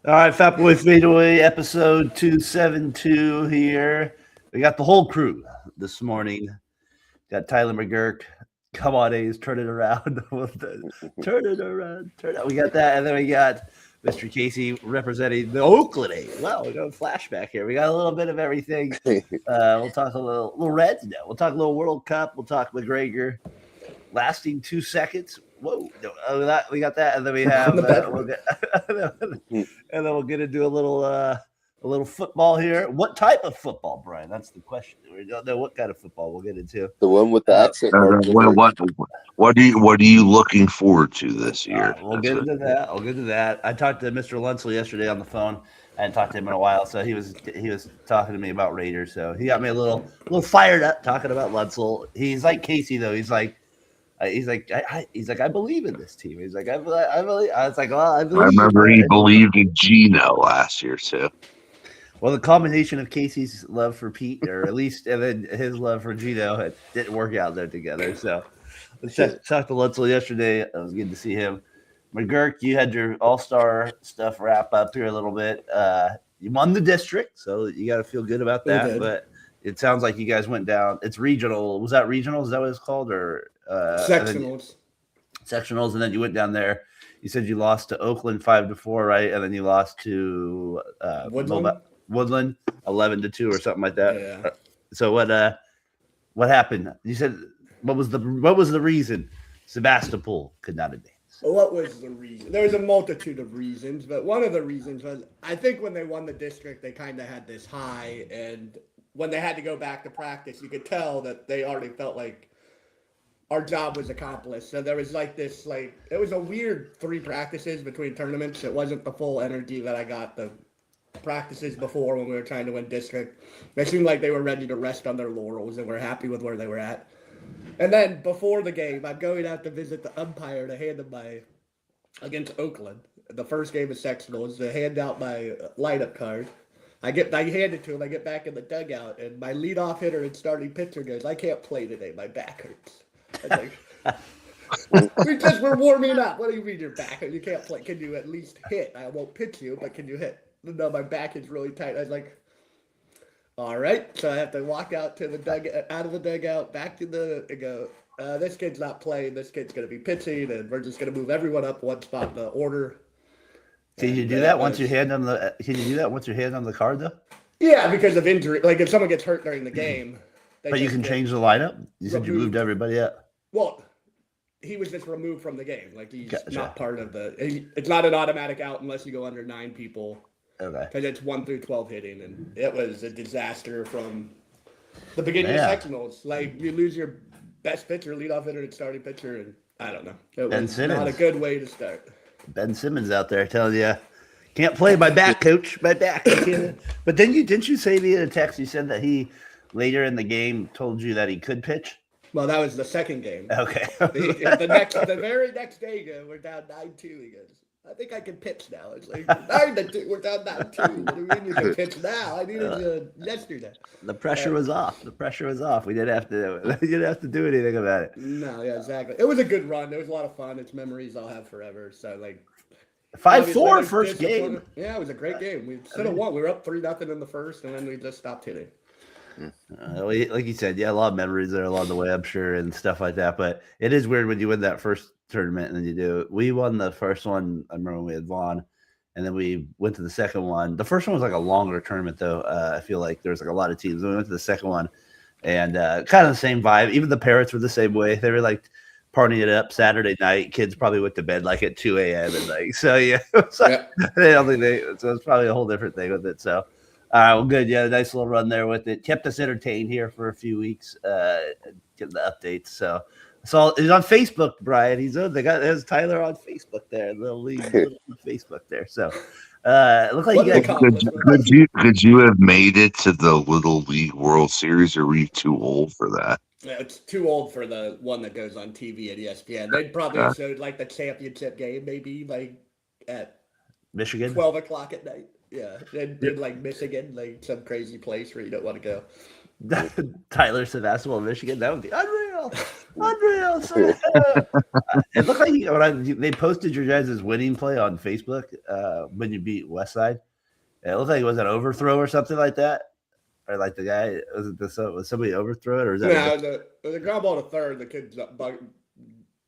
All right, Fatboy FadeAway, episode 272 here. We got the whole crew this morning. Got Tyler McGregor. Come on, A's, turn it around. Turn it around. Turn it. We got that. And then we got Mr. Casey representing the Oakland A's. Wow, we got a flashback here. We got a little bit of everything. We'll talk a little Reds now. We'll talk a little World Cup. We'll talk McGregor lasting 2 seconds. Whoa, we got that, and then we have and then we'll get into a little football here. What type of football, Brian? That's the question. We don't know what kind of football we'll get into. The one with the accent. What are you looking forward to this year? We'll get into that. I'll get into that. I talked to Mr. Lunsell yesterday on the phone. I hadn't talked to him in a while, so he was talking to me about Raiders. So he got me a little fired up talking about Lunsell. He's like Casey though. He's like, I believe in this team. He's like, I believe. I was like, well, I believe. I remember he believed in Gino last year too. Well, the combination of Casey's love for Pete, or at least, and then his love for Gino, it didn't work out there together. So, talked to Lunsell yesterday. It was good to see him. McGurk, you had your all-star stuff wrap up here a little bit. You won the district, so you got to feel good about that. But it sounds like you guys went down. It's regional. Was that regional? Is that what it's called? Or sectionals? Sectionals, and then you went down there. You said you lost to Oakland 5-4, right? And then you lost to Woodland 11-2 or something like that. Yeah. So what happened? You said what was the reason Sebastopol could not advance? What was the reason? There was a multitude of reasons, but one of the reasons was I think when they won the district, they kind of had this high, and when they had to go back to practice, you could tell that they already felt like our job was accomplished. So there was it was a weird 3 practices between tournaments. It wasn't the full energy that I got the practices before when we were trying to win district. They seemed like they were ready to rest on their laurels and were happy with where they were at. And then before the game, I'm going out to visit the umpire to hand him against Oakland, the first game of sectionals, to hand out my lineup card. I hand it to him. I get back in the dugout, and my leadoff hitter and starting pitcher goes, "I can't play today. My back hurts." I was like, we're warming up. What do you mean your back hurts? You can't play. Can you at least hit? I won't pitch you, but can you hit? No, my back is really tight. I was like, all right. So I have to walk out to the dugout, out of the dugout, back to this kid's not playing. This kid's going to be pitching, and we're just going to move everyone up one spot in the order. Can you do that once you hand them the? Can you do that once you hand them the card though? Yeah, because of injury. Like if someone gets hurt during the game. But you can change the lineup. You said you moved everybody up. Well, he was just removed from the game. Like he's not part of it's not an automatic out unless you go under 9 people. Okay. Because it's 1 through 12 hitting, and it was a disaster from the beginning of sectionals. Like you lose your best pitcher, leadoff hitter, and starting pitcher, and I don't know. It was not a good way to start. Ben Simmons out there telling you, can't play my back, coach, my back. But then didn't you say via text? You said that he later in the game told you that he could pitch. Well, that was the second game. Okay. The very next day, we're down 9-2. He goes, I think I can pitch now. It's like 9-2. We're down 9-2. What do you mean you can pitch now? I needed you yesterday. The pressure was off. We didn't have to do anything about it. No, yeah, exactly. It was a good run. It was a lot of fun. It's memories I'll have forever. So 5-4 first game. Yeah, it was a great game. We should have won. We were up 3-0 in the first, and then we just stopped hitting. Like you said, a lot of memories there along the way, I'm sure, and stuff like that. But it is weird when you win that first tournament and then you do. We won the first one. I remember when we had Vaughn, and then we went to the second one. The first one was like a longer tournament, though. I feel like there was like a lot of teams. We went to the second one, and kind of the same vibe. Even the Parrots were the same way. They were like partying it up Saturday night. Kids probably went to bed like at 2 a.m. and like so. Yeah, so it's probably a whole different thing with it. So. All right, well, good. Yeah, nice little run there with it. Kept us entertained here for a few weeks, getting the updates. So he's on Facebook, Brian. There's Tyler on Facebook there, little league on Facebook there. So it looked like could you have made it to the Little League World Series, or were you too old for that? Yeah, it's too old for the one that goes on TV at ESPN. They'd probably showed like the championship game, maybe like at Michigan 12 o'clock at night. Yeah, in like Michigan, like some crazy place where you don't want to go. Tyler Sebastopol, Michigan. That would be unreal. Unreal. It looked like they posted your guys' winning play on Facebook when you beat Westside. It looked like it was an overthrow or something like that. Or like the guy, was somebody overthrow it? Or is that the ground ball to third, the kid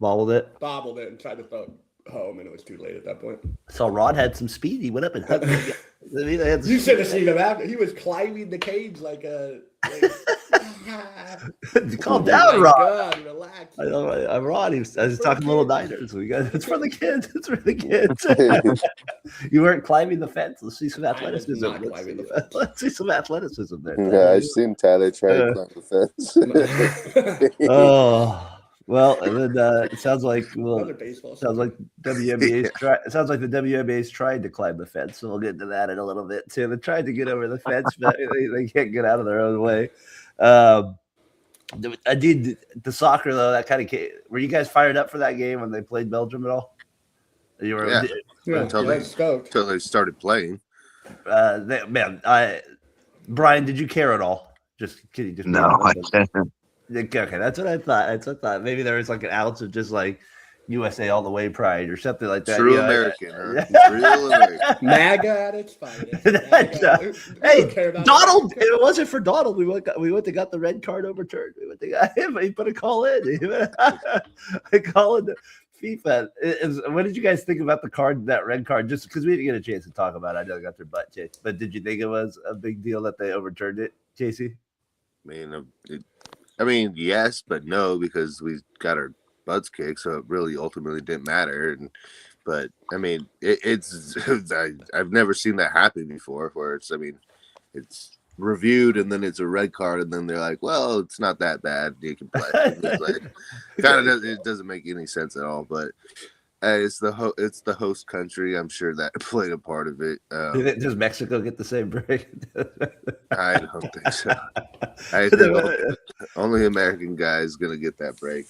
bobbled it? Bobbled it and tried to throw it home, and it was too late at that point. So Rod had some speed. He went up and hugged him. You should have seen him after. He was climbing the cage like a. Calm down, Rod. God, relax. I'm Rod. I was talking little Niners. It's for the kids. It's for the kids. You weren't climbing the fence. Let's see some athleticism. Let's see some athleticism there. Yeah, I've seen Tyler try to climb the fence. Oh. Well, and then it sounds like WNBA's it sounds like the WNBA's tried to climb the fence. So we'll get into that in a little bit too. They tried to get over the fence, but they can't get out of their own way. I did the soccer though. That kind of came. Were you guys fired up for that game when they played Belgium at all? You were, until they started playing. Brian, did you care at all? Can you just no, I didn't. Okay, that's what I thought. Maybe there was like an ounce of just like USA all the way pride or something like that. True American, huh? Real American. MAGA at its finest. Hey, Donald! If it wasn't for Donald, we went and got the red card overturned. We went to got him. He put a call in. I call in FIFA. What did you guys think about that red card? Just because we didn't get a chance to talk about it. I know they got their butt chased, but did you think it was a big deal that they overturned it, JC? I mean, yes, but no, because we got our butts kicked, so it really ultimately didn't matter. But I mean, I've never seen that happen before. Where it's reviewed and then it's a red card, and then they're like, "Well, it's not that bad. You can play." It doesn't make any sense at all. But it's the host country. I'm sure that played a part of it. Does Mexico get the same break? I don't think so. I think only American guy is gonna get that break.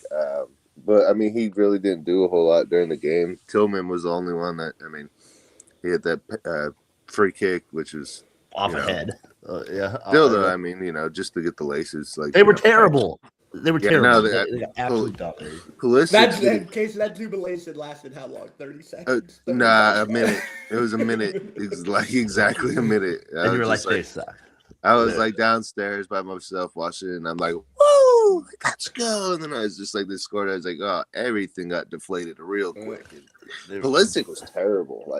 But I mean, he really didn't do a whole lot during the game. Tillman was the only one that he had that free kick, which was off ahead. Still, though, I mean, just to get the laces, like they were terrible. They were terrible. No, they got absolutely dominated. That jubilation lasted how long? 30 seconds? A minute. It was a minute. It's like exactly a minute. And you were like, they suck. I was like downstairs by myself watching it, and I'm like, woo, let's go. And then I was just like, this scored. I was like, oh, everything got deflated real quick. Pulisic was terrible.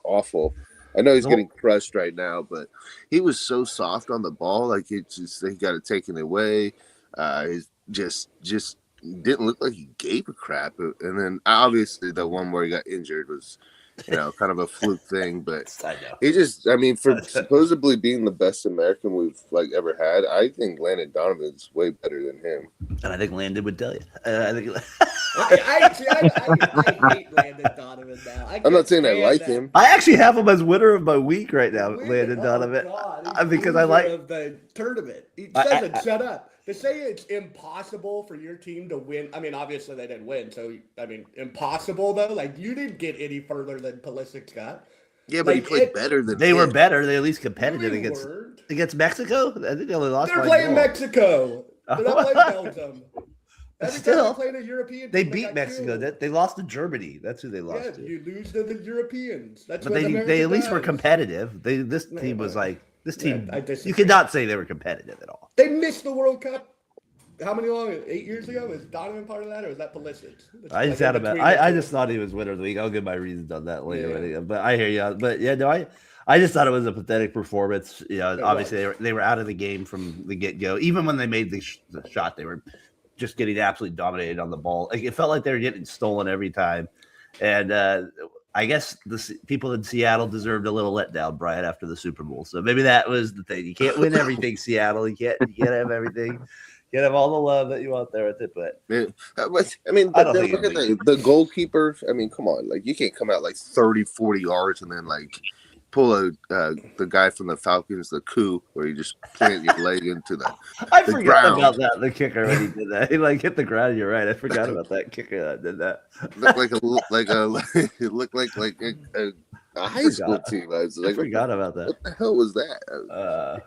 Awful. I know he's getting crushed right now, but he was so soft on the ball. Like, he got it taken away. He's just didn't look like he gave a crap. And then obviously the one where he got injured was, kind of a fluke thing. But he for supposedly being the best American we've ever had, I think Landon Donovan's way better than him. And I think Landon would tell you. I hate Landon Donovan now. I'm not saying I like him. I actually have him as winner of my week right now, Landon Donovan, because I like of the tournament. He doesn't shut up. To say it's impossible for your team to win, obviously they didn't win, so, impossible, though. You didn't get any further than Pulisic got. Yeah, but he played better than they were better. They're at least competitive against Mexico. I think they only lost. They're playing Mexico. They're not playing Belgium. Still, playing a European. They beat Mexico. They lost to Germany. That's who they lost to. You lose to the Europeans. That's but they at least were competitive. This team was like. This team, you could not say they were competitive at all. They missed the World Cup. How many 8 years ago? Was Donovan part of that, or was that Pulisic? I just thought he was winner of the week. I'll give my reasons on that later. Yeah. But I hear you. But I just thought it was a pathetic performance. Obviously they were out of the game from the get go. Even when they made the shot, they were just getting absolutely dominated on the ball. It felt like they were getting stolen every time, and. I guess the people in Seattle deserved a little letdown, Brian, after the Super Bowl. So maybe that was the thing. You can't win everything, Seattle. You can't have everything. You can't have all the love that you want there with it. But look at the goalkeeper. Come on, you can't come out 30, 40 yards and then pull the guy from the Falcons, the coup, where you just plant your leg into the I forgot about that. The kicker when he did that, he hit the ground. You're right. I forgot about that kicker that did that. It looked like a high school team. I forgot about that. What the hell was that?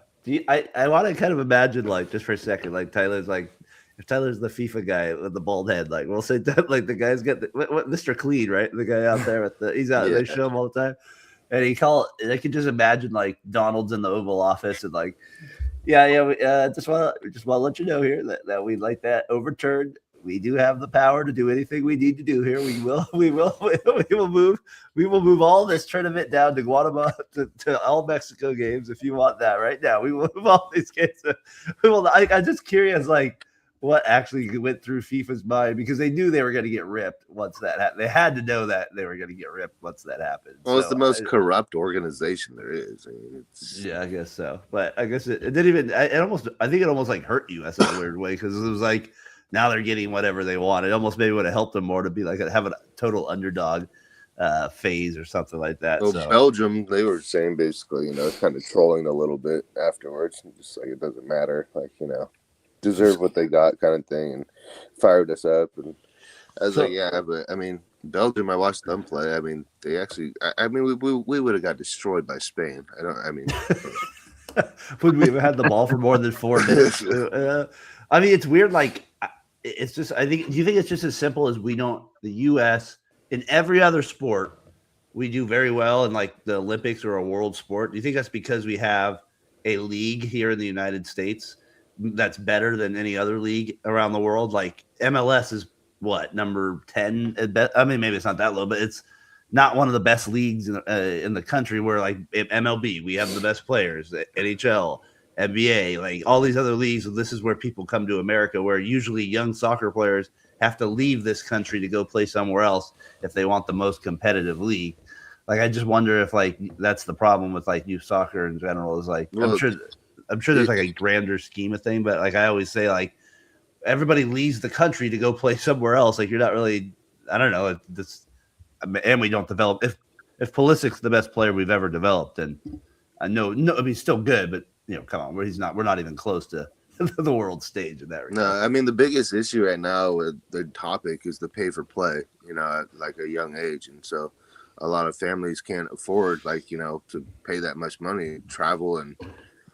I want to kind of imagine just for a second, Tyler's if Tyler's the FIFA guy with the bald head, like we'll say that, like the guy's got what Mr. Clean, right? The guy out there with he's out. They show him all the time, and I can just imagine like Donald's in the Oval Office and like, we just want to let you know here that we'd like that overturned. We do have the power to do anything we need to do here. We will move all this tournament down to Guatemala to all Mexico games if you want that right now. We will move all these games. I'm just curious, like what actually went through FIFA's mind because they knew they were going to get ripped once that happened. They had to know that they were going to get ripped once that happened. Well, it's the most corrupt organization there is. I mean, I guess so. But I guess it didn't even. I think it almost like hurt US in a weird way because it was like. Now they're getting whatever they want. It almost maybe would have helped them more to be like have a total underdog phase or something like that. Well, Belgium, they were saying basically, kind of trolling a little bit afterwards, just like it doesn't matter, like deserve what they got kind of thing, and fired us up. And I was like, yeah, but I mean, Belgium, I watched them play. I mean, they actually, we would have got destroyed by Spain. Would we have had the ball for more than 4 minutes? I mean, it's weird. Like, it's just, do you think it's just as simple as the U.S. in every other sport, we do very well in like the Olympics or a world sport? Do you think that's because we have a league here in the United States that's better than any other league around the world? Like MLS is what, number 10 at best? I mean, maybe it's not that low, but it's not one of the best leagues in the country where like MLB, we have the best players, NHL, NBA, like all these other leagues. This is where people come to America, where usually young soccer players have to leave this country to go play somewhere else if they want the most competitive league. Like, I just wonder if like that's the problem with like youth soccer in general. Is like I'm sure there's like a grander scheme of thing, but like I always say, like everybody leaves the country to go play somewhere else. Like you're not really, I don't know, and we don't develop. If Pulisic's the best player we've ever developed, and I know, no, I mean he's still good, but come on, we're not even close to the world stage in that regard. No, I mean the biggest issue right now with the topic is the pay for play, at like a young age. And so a lot of families can't afford to pay that much money, travel, and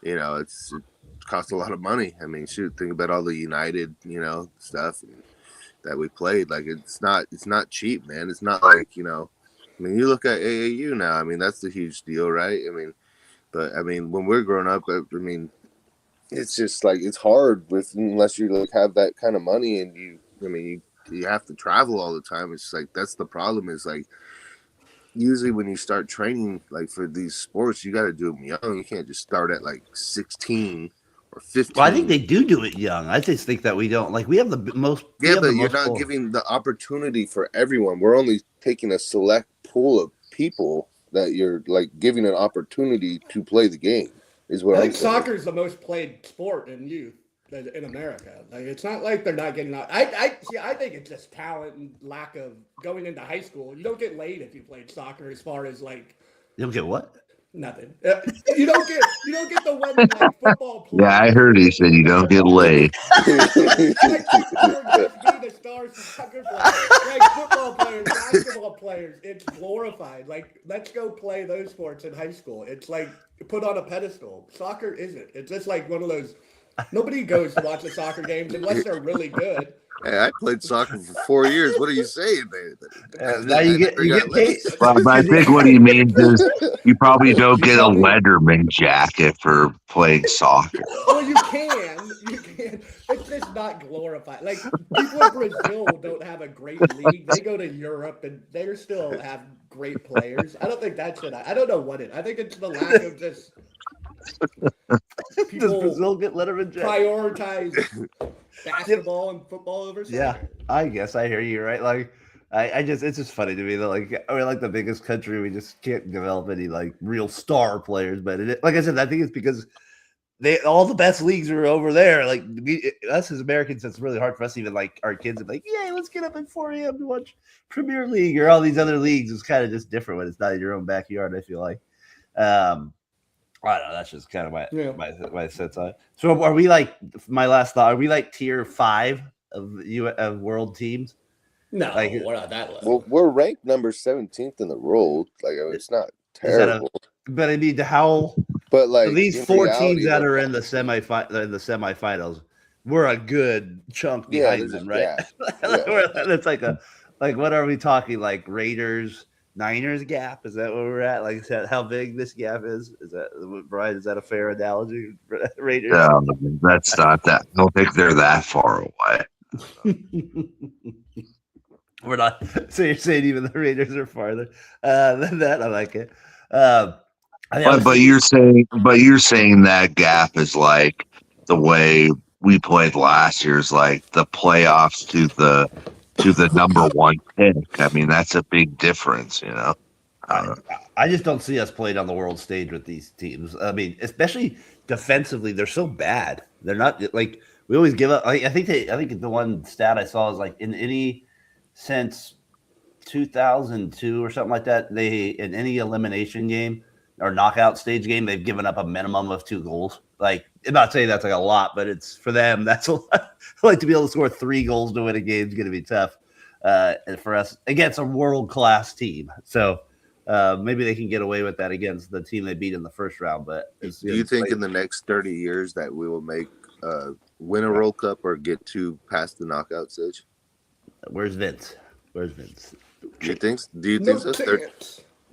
it costs a lot of money. I mean, shoot, think about all the United, stuff that we played. Like it's not cheap, man. It's not like, I mean, you look at AAU now, I mean, that's the huge deal, right? I mean, but I mean, when we're growing up, I mean, it's just like it's hard unless you like have that kind of money, and you have to travel all the time. It's like that's the problem. Is like usually when you start training like for these sports, you got to do them young. You can't just start at like 16 or 15. Well, I think they do it young. I just think that we don't like. We have the most. Yeah, but you're not giving the opportunity for everyone. We're only taking a select pool of people that you're like giving an opportunity to play the game is what I think soccer is the most played sport in youth in America. Like it's not like they're not getting out. I think it's just talent and lack of going into high school. You don't get laid if you played soccer. As far as like, you don't get what? Nothing. You don't get the one like football players. Yeah, I heard he said you don't get laid. Like football players, basketball players, it's glorified. Like, let's go play those sports in high school. It's like put on a pedestal. Soccer isn't. It's just like one of those. Nobody goes to watch the soccer games unless they're really good. Hey, I played soccer for 4 years. What are you saying, man? Now you get paid. Well, I think what he means is you probably don't get a Letterman jacket for playing soccer. Well, you can. It's just not glorified. Like people in Brazil don't have a great league. They go to Europe and they still have great players. I don't think that's it. I don't know what it. I think it's the lack of just. Does Brazil get Letterman jacket? Prioritize basketball and football over soccer. Yeah, I guess I hear you, right? Like, it's just funny to me that like we're like the biggest country, we just can't develop any like real star players. But like I said, I think it's because all the best leagues are over there. Like us as Americans, it's really hard for us, even like our kids, to be like, yeah, let's get up at 4 a.m. to watch Premier League or all these other leagues. It's kind of just different when it's not in your own backyard. I feel like. I don't know. That's just kind of my sense on it. So are we like, my last thought, are we like tier 5 of world teams? No, like, we're not that low. Well, we're ranked number 17th in the world. Like, I mean, it's not terrible. But I mean, but like so these 4 teams that are in the semifinals, we're a good chunk behind them, right? That's like what are we talking? Like Raiders, Niners gap? Is that where we're at? Like, is that how big this gap is? Is that Brian? Is that a fair analogy? Raiders. No, that's not that. I don't think they're that far away. We're not. So you're saying even the Raiders are farther than that? I like it. But you're saying that gap is like the way we played last year's, like the playoffs to the number one pick. I mean, that's a big difference, you know. I just don't see us playing on the world stage with these teams. I mean, especially defensively, they're so bad. They're not like we always give up. I think the one stat I saw is like in any since 2002 or something like that, they in any elimination game or knockout stage game, they've given up a minimum of 2 goals. Like, I'm not saying that's like a lot, but it's for them, that's a lot. Like to be able to score 3 goals to win a game is going to be tough. And for us against a world-class team. So maybe they can get away with that against the team they beat in the first round. But do you think in the next 30 years that we will make win a World Cup or get past the knockout stage? Where's Vince? Do you think so?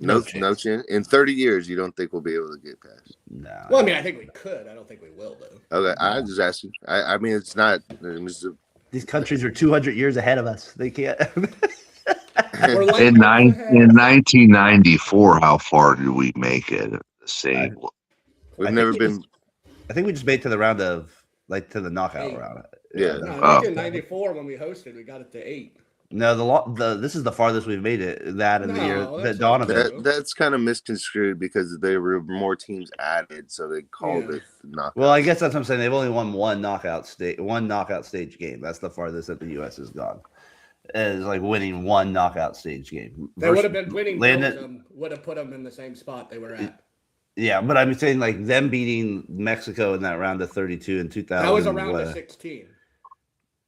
No chance. In 30 years, you don't think we'll be able to get past? No. Well, I mean, I think we could. I don't think we will, though. Okay, I just asked you. I mean, it's not. These countries are 200 years ahead of us. They can't. In 1994, how far did we make it? The same. We've never been. I think we just made it to the round of to the knockout round. Yeah. No, I think in '94 when we hosted, we got it to 8. No, this is the farthest we've made it. That in the year that Donovan. That's kind of misconstrued because there were more teams added, so they called it knockout. Well, I guess that's what I'm saying. They've only won one knockout stage game. That's the farthest that the U.S. has gone. Is like winning one knockout stage game. They would have been winning. Would have put them in the same spot they were at. Yeah, but I'm saying like them beating Mexico in that round of 32 in 2000. That was a round of 16.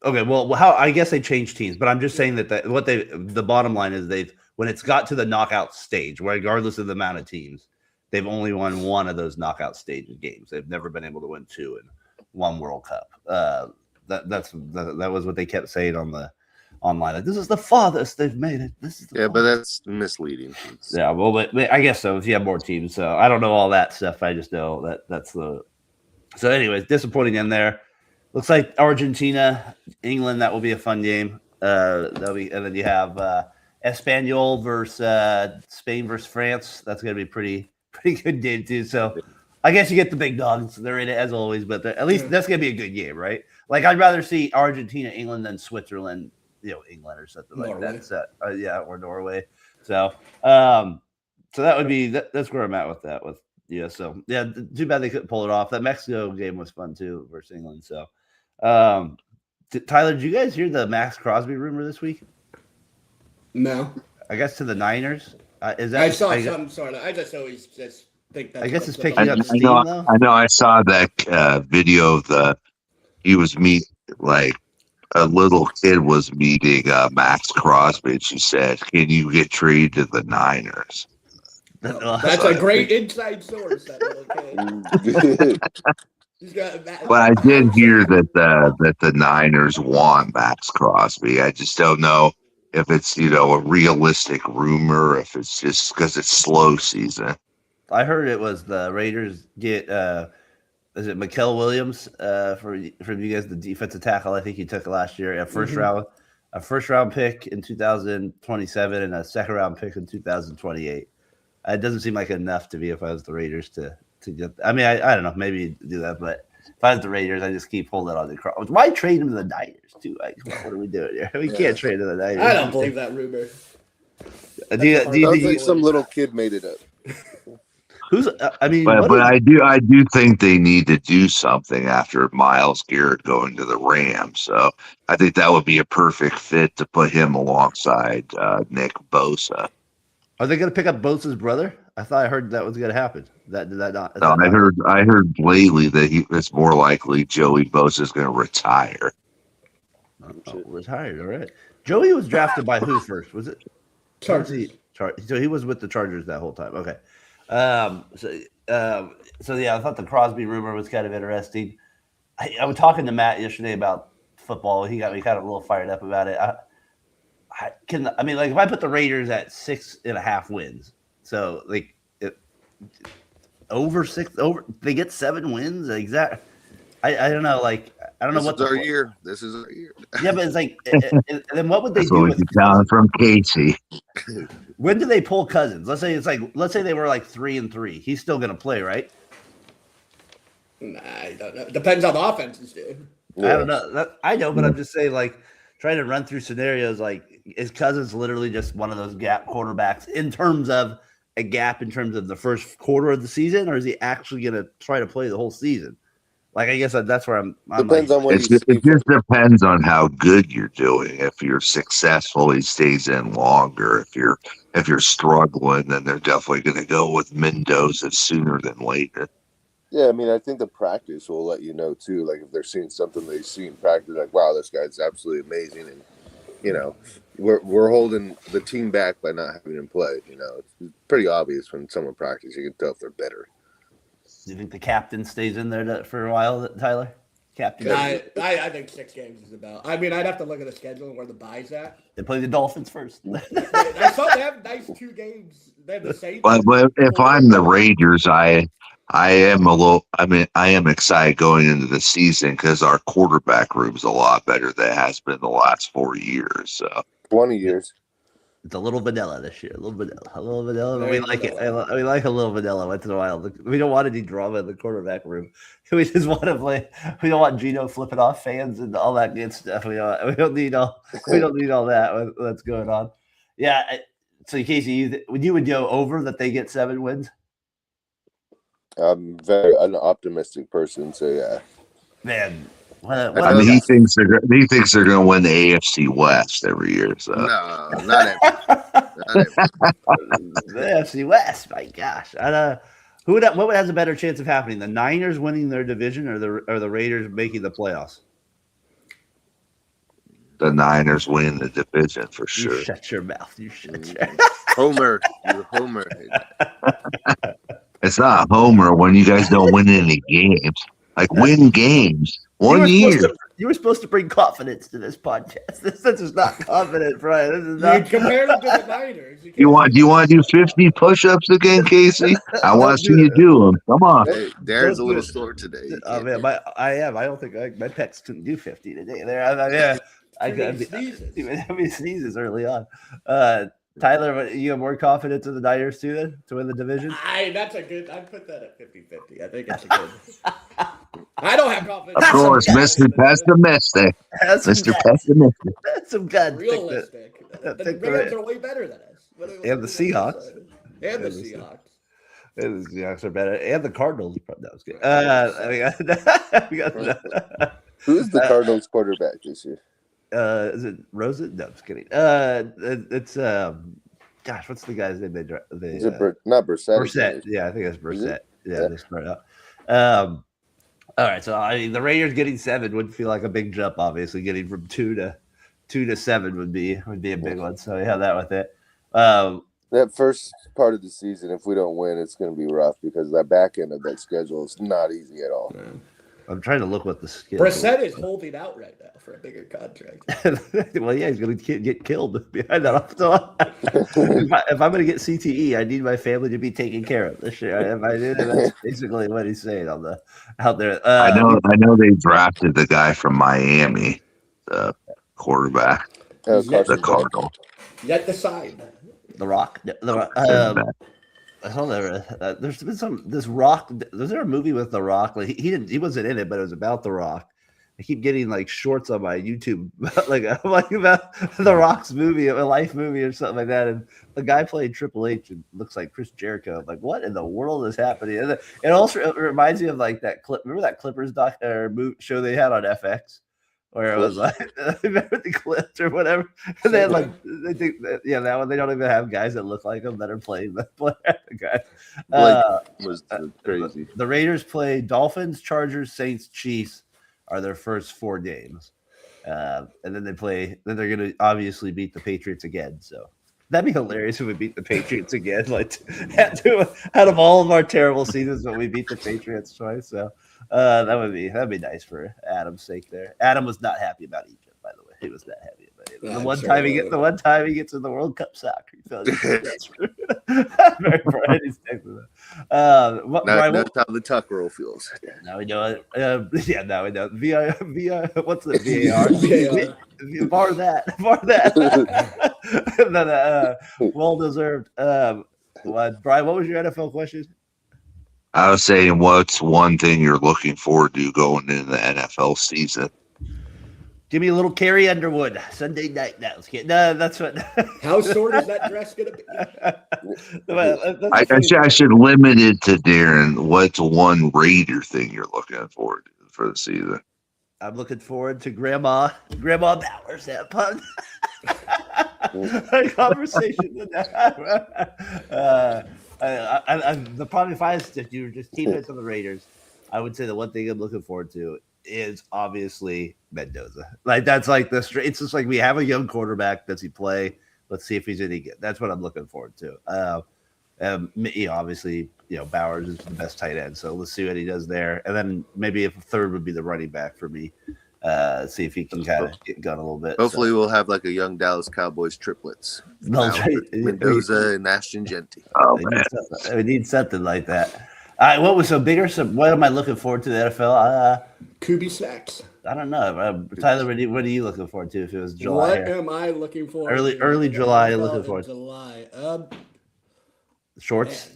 Okay, well, I guess they changed teams, but I'm just saying that the bottom line is when it's got to the knockout stage, regardless of the amount of teams, they've only won one of those knockout stage games. They've never been able to win 2 in one World Cup. That was what they kept saying on the online. Like, this is the farthest they've made it. But that's misleading. Yeah, well, but I guess so. If you have more teams, so I don't know all that stuff. I just know that's the. So, anyways, disappointing in there. Looks like Argentina, England. That will be a fun game. That'll be, and then you have Espanyol versus Spain versus France. That's gonna be pretty good game too. So, I guess you get the big dogs. They're in it as always, but at least that's gonna be a good game, right? Like I'd rather see Argentina, England than Switzerland, England or something Norway. Like that. So, or Norway. So, so that would be that's where I'm at with that. So too bad they couldn't pull it off. That Mexico game was fun too versus England. So. Tyler, did you guys hear the Max Crosby rumor this week? No. I guess to the Niners. Is that? I saw some sort of. I just always just think that. I guess it's picking up steam though. I know. I saw that video of he was like a little kid was meeting Max Crosby, and she said, "Can you get traded to the Niners?" That's a great inside source. That little kid. But I did hear that the Niners want Max Crosby. I just don't know if it's a realistic rumor, if it's just because it's slow season. I heard it was the Raiders get is it Mikael Williams for you guys, the defensive tackle? I think he took last year a first round pick in 2027 and a second round pick in 2028. It doesn't seem like enough to be if I was the Raiders to get. I mean, I don't know, maybe do that, but if I was the Raiders, I just keep holding on to Crosby. Why trade him to the Niners too? Like, what are we doing here? We can't trade to the Niners. I don't believe that rumor. Do you think some little kid made it up? Who's? I mean, but I do think they need to do something after Myles Garrett going to the Rams. So I think that would be a perfect fit to put him alongside Nick Bosa. Are they going to pick up Bosa's brother? I thought I heard that was going to happen. Did that not? No, I heard lately that it's more likely Joey Bosa is going to retire. Retired, all right. Joey was drafted by who first? Was it Chargers? So he was with the Chargers that whole time. Okay. So yeah, I thought the Crosby rumor was kind of interesting. I was talking to Matt yesterday about football. He got me kind of a little fired up about it. I mean, like if I put the Raiders at 6.5 wins, so like over they get 7 wins. Exactly. I don't know. Like I don't know what This is our year. This is our year. Yeah, but it's like, and then what would they That's do what we with can tell from Casey. When do they pull Cousins? Let's say they were like 3-3. He's still going to play, right? Nah, I don't know. Depends on the offenses, dude. Yeah. I don't know. I know, but I'm just saying, like, trying to run through scenarios. Like, is Cousins literally just one of those gap quarterbacks in terms of a gap in terms of the first quarter of the season, or is he actually going to try to play the whole season? Like, I guess that's where I'm depends like, on what it just depends on how good you're doing. If you're successful, he stays in longer. If you're struggling, then they're definitely going to go with Mendoza sooner than later. Yeah, I mean, I think the practice will let you know too. Like if they're seeing something they see in practice, like wow, this guy's absolutely amazing, and you know, we're holding the team back by not having him play. You know, it's pretty obvious when someone practices, you can tell if they're better. Do you think the captain stays in there for a while, Tyler? Captain. I think 6 games is about. I mean, I'd have to look at the schedule and where the bye's at. They play the Dolphins first. I saw they have nice 2 games. They have the same. But if I'm the Raiders, I am excited going into the season because our quarterback room is a lot better than it has been the last 4 years. So 20 years. It's a little vanilla this year. A little vanilla. But we like it. We like a little vanilla once in a while. We don't want any drama in the quarterback room. We just want to play. We don't want Gino flipping off fans and all that good stuff. We don't need all that. That's going on. Yeah. So Casey, you would go over that they get 7 wins? I'm very an optimistic person, so yeah. Man, he thinks they're going to win the AFC West every year. So no, not every. The AFC West. My gosh, what has a better chance of happening? The Niners winning their division, or the Raiders making the playoffs? The Niners win the division for sure. You shut your mouth. You shut your Homer. You're Homer. It's not Homer when you guys don't win any games. Like win games. 1 year. You were supposed to bring confidence to this podcast. This is not confident, Brian. This is not. You compare them to the Niners. Do you want to do 50 push-ups again, Casey? I want to see you do them. Come on. Hey, Darren's a little sore today. Oh man, I am. I don't think my pecs couldn't do 50 today. There, I sneezes early on. Tyler, you have more confidence in the Niners too, then, to win the division? That's a good. I'd put that at 50-50. I think that's a good. I don't have confidence. Of course, Mr. Pessimistic. Mr. Pessimistic. That's some guns. Realistic. The Rams are way better than us. And the Seahawks. And the Seahawks. And the Seahawks are better. And the Cardinals. That was good. Who's the Cardinals quarterback this year? Is it Rosen? No, I'm just kidding. It's gosh, what's the guy's name? Is it not Brissett? Brissett. Yeah, I think it's Brissett. Yeah, they start out. All right, so I mean, the Raiders getting 7 would feel like a big jump. Obviously, getting from 2 to 7 would be a big one. So we have that with it. That first part of the season, if we don't win, it's going to be rough because that back end of that schedule is not easy at all. Man. I'm trying to look what the schedule. Brissett is holding out right now for a bigger contract. Well, yeah, he's going to get killed behind that. So if I'm going to get CTE, I need my family to be taken care of this year. If I do, that's basically what he's saying out there. I know they drafted the guy from Miami, the quarterback, the Cardinal. Yet the sign. The Rock. I saw there's been this Rock. Was there a movie with The Rock? Like he wasn't in it, but it was about The Rock. I keep getting like shorts on my YouTube, about The Rock's movie, a life movie or something like that. And the guy playing Triple H and looks like Chris Jericho. I'm like, what in the world is happening? And it also reminds me of like that clip. Remember that Clippers show they had on FX? Where it was like, remember the clips or whatever? And then they think that one, they don't even have guys that look like them that are playing the guy. Was crazy. The Raiders play Dolphins, Chargers, Saints, Chiefs are their first 4 games. And then they're going to obviously beat the Patriots again. So that'd be hilarious if we beat the Patriots again. Like out of all of our terrible seasons, but we beat the Patriots twice. So That'd be nice for Adam's sake. There, Adam was not happy about Egypt, by the way. He was not happy about it. The one time he gets in the World Cup soccer, he felt that's very bright. He's Brian, that's how the Tucker roll feels. Now we know it. Now we know. What's the VAR? Bar that. And then, well deserved. Brian, what was your NFL question? I was saying, what's one thing you're looking forward to going into the NFL season? Give me a little Carrie Underwood Sunday night. No, that's what. How short is that dress going to be? I should limit it to Darren. What's one Raider thing you're looking forward to for the season? I'm looking forward to Grandma Bowers. That pun. Conversation with that. The problem, if you just keep it to the Raiders, I would say the one thing I'm looking forward to is obviously Mendoza. Like that's like it's just like we have a young quarterback. Does he play? Let's see if he's any good. That's what I'm looking forward to. Obviously, Bowers is the best tight end, so let's see what he does there. And then maybe if a third would be the running back for me. See if he can kind of get going a little bit. Hopefully, we'll have like a young Dallas Cowboys triplets. Mendoza and Ashton Genty. Oh, man. We need something like that. What was so bigger? What am I looking forward to the NFL? Kubi snacks. I don't know. Tyler, what are you looking forward to if it was July? What am I looking forward to? Early July, looking forward to. July. Shorts,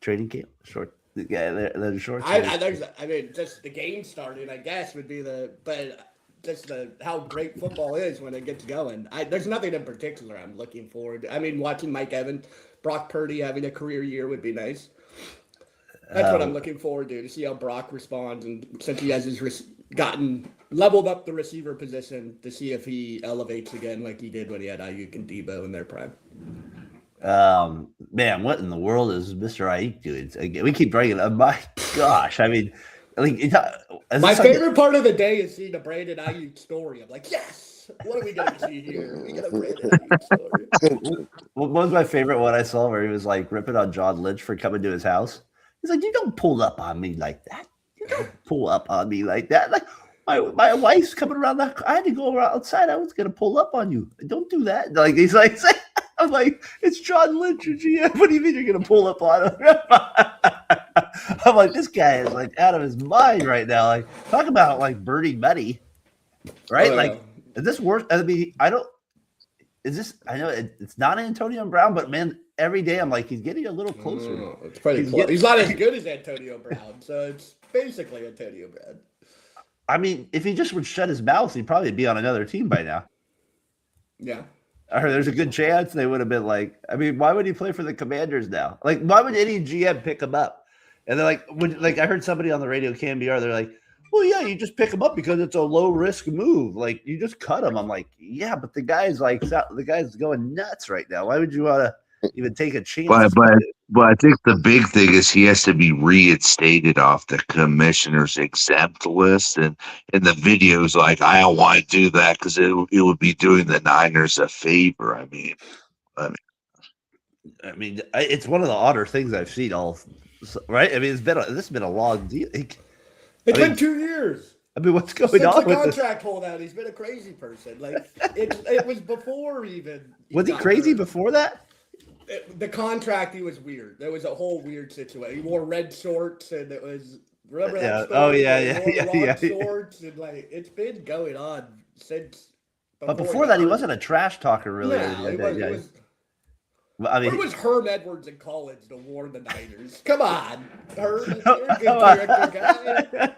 training camp, short. Yeah, they're shorts. I mean, just the game starting, I guess, would be how great football is when it gets going. There's nothing in particular I'm looking forward to. I mean, watching Mike Evans, Brock Purdy having a career year would be nice. That's what I'm looking forward to see how Brock responds, and since he has leveled up the receiver position, to see if he elevates again like he did when he had Ayuk and Debo in their prime. Man, what in the world is Mr. Ayuk doing? We keep bringing it up. My gosh, I mean, my favorite part of the day is seeing the Brandon Ayuk story. I'm like, yes, what are we going to see here? We got a Brandon Ayuk story. What was my favorite one I saw where he was like ripping on John Lynch for coming to his house? He's like, you don't pull up on me like that. You don't pull up on me like that. Like my wife's coming around. I had to go around outside. I was going to pull up on you. Don't do that. Like he's like. I'm like, it's John Lynch, GM. What do you mean you're going to pull up on him? I'm like, this guy is like out of his mind right now. Like, talk about like burning money, right? Like, is this worth? I mean, I know it's not Antonio Brown, but man, every day I'm like, he's getting a little closer. It's pretty close. He's not as good as Antonio Brown, so it's basically Antonio Brown. I mean, if he just would shut his mouth, he'd probably be on another team by now. Yeah. Or there's a good chance they would have been like, I mean, why would he play for the Commanders now? Like, why would any GM pick him up? And they're like, I heard somebody on the radio, KMBR, they're like, well, yeah, you just pick him up because it's a low risk move. Like, you just cut him. I'm like, yeah, but the guy's going nuts right now. Why would you want to even take a chance? But I think the big thing is he has to be reinstated off the commissioner's exempt list. And in the videos, like, I don't want to do that because it would be doing the Niners a favor. I mean, it's one of the odder things I've seen right? I mean, this has been a long deal. It's been 2 years. I mean, what's going Since on the contract holdout? He's been a crazy person. Like it was before even. Was he crazy before that? The contract, he was weird. There was a whole weird situation. He wore red shorts, and it was remember that story? Oh yeah. Shorts, and like it's been going on since. But before that, he wasn't a trash talker, really. It was Herm Edwards in college to warn the Niners. Come on, Herm, you're a good character guy.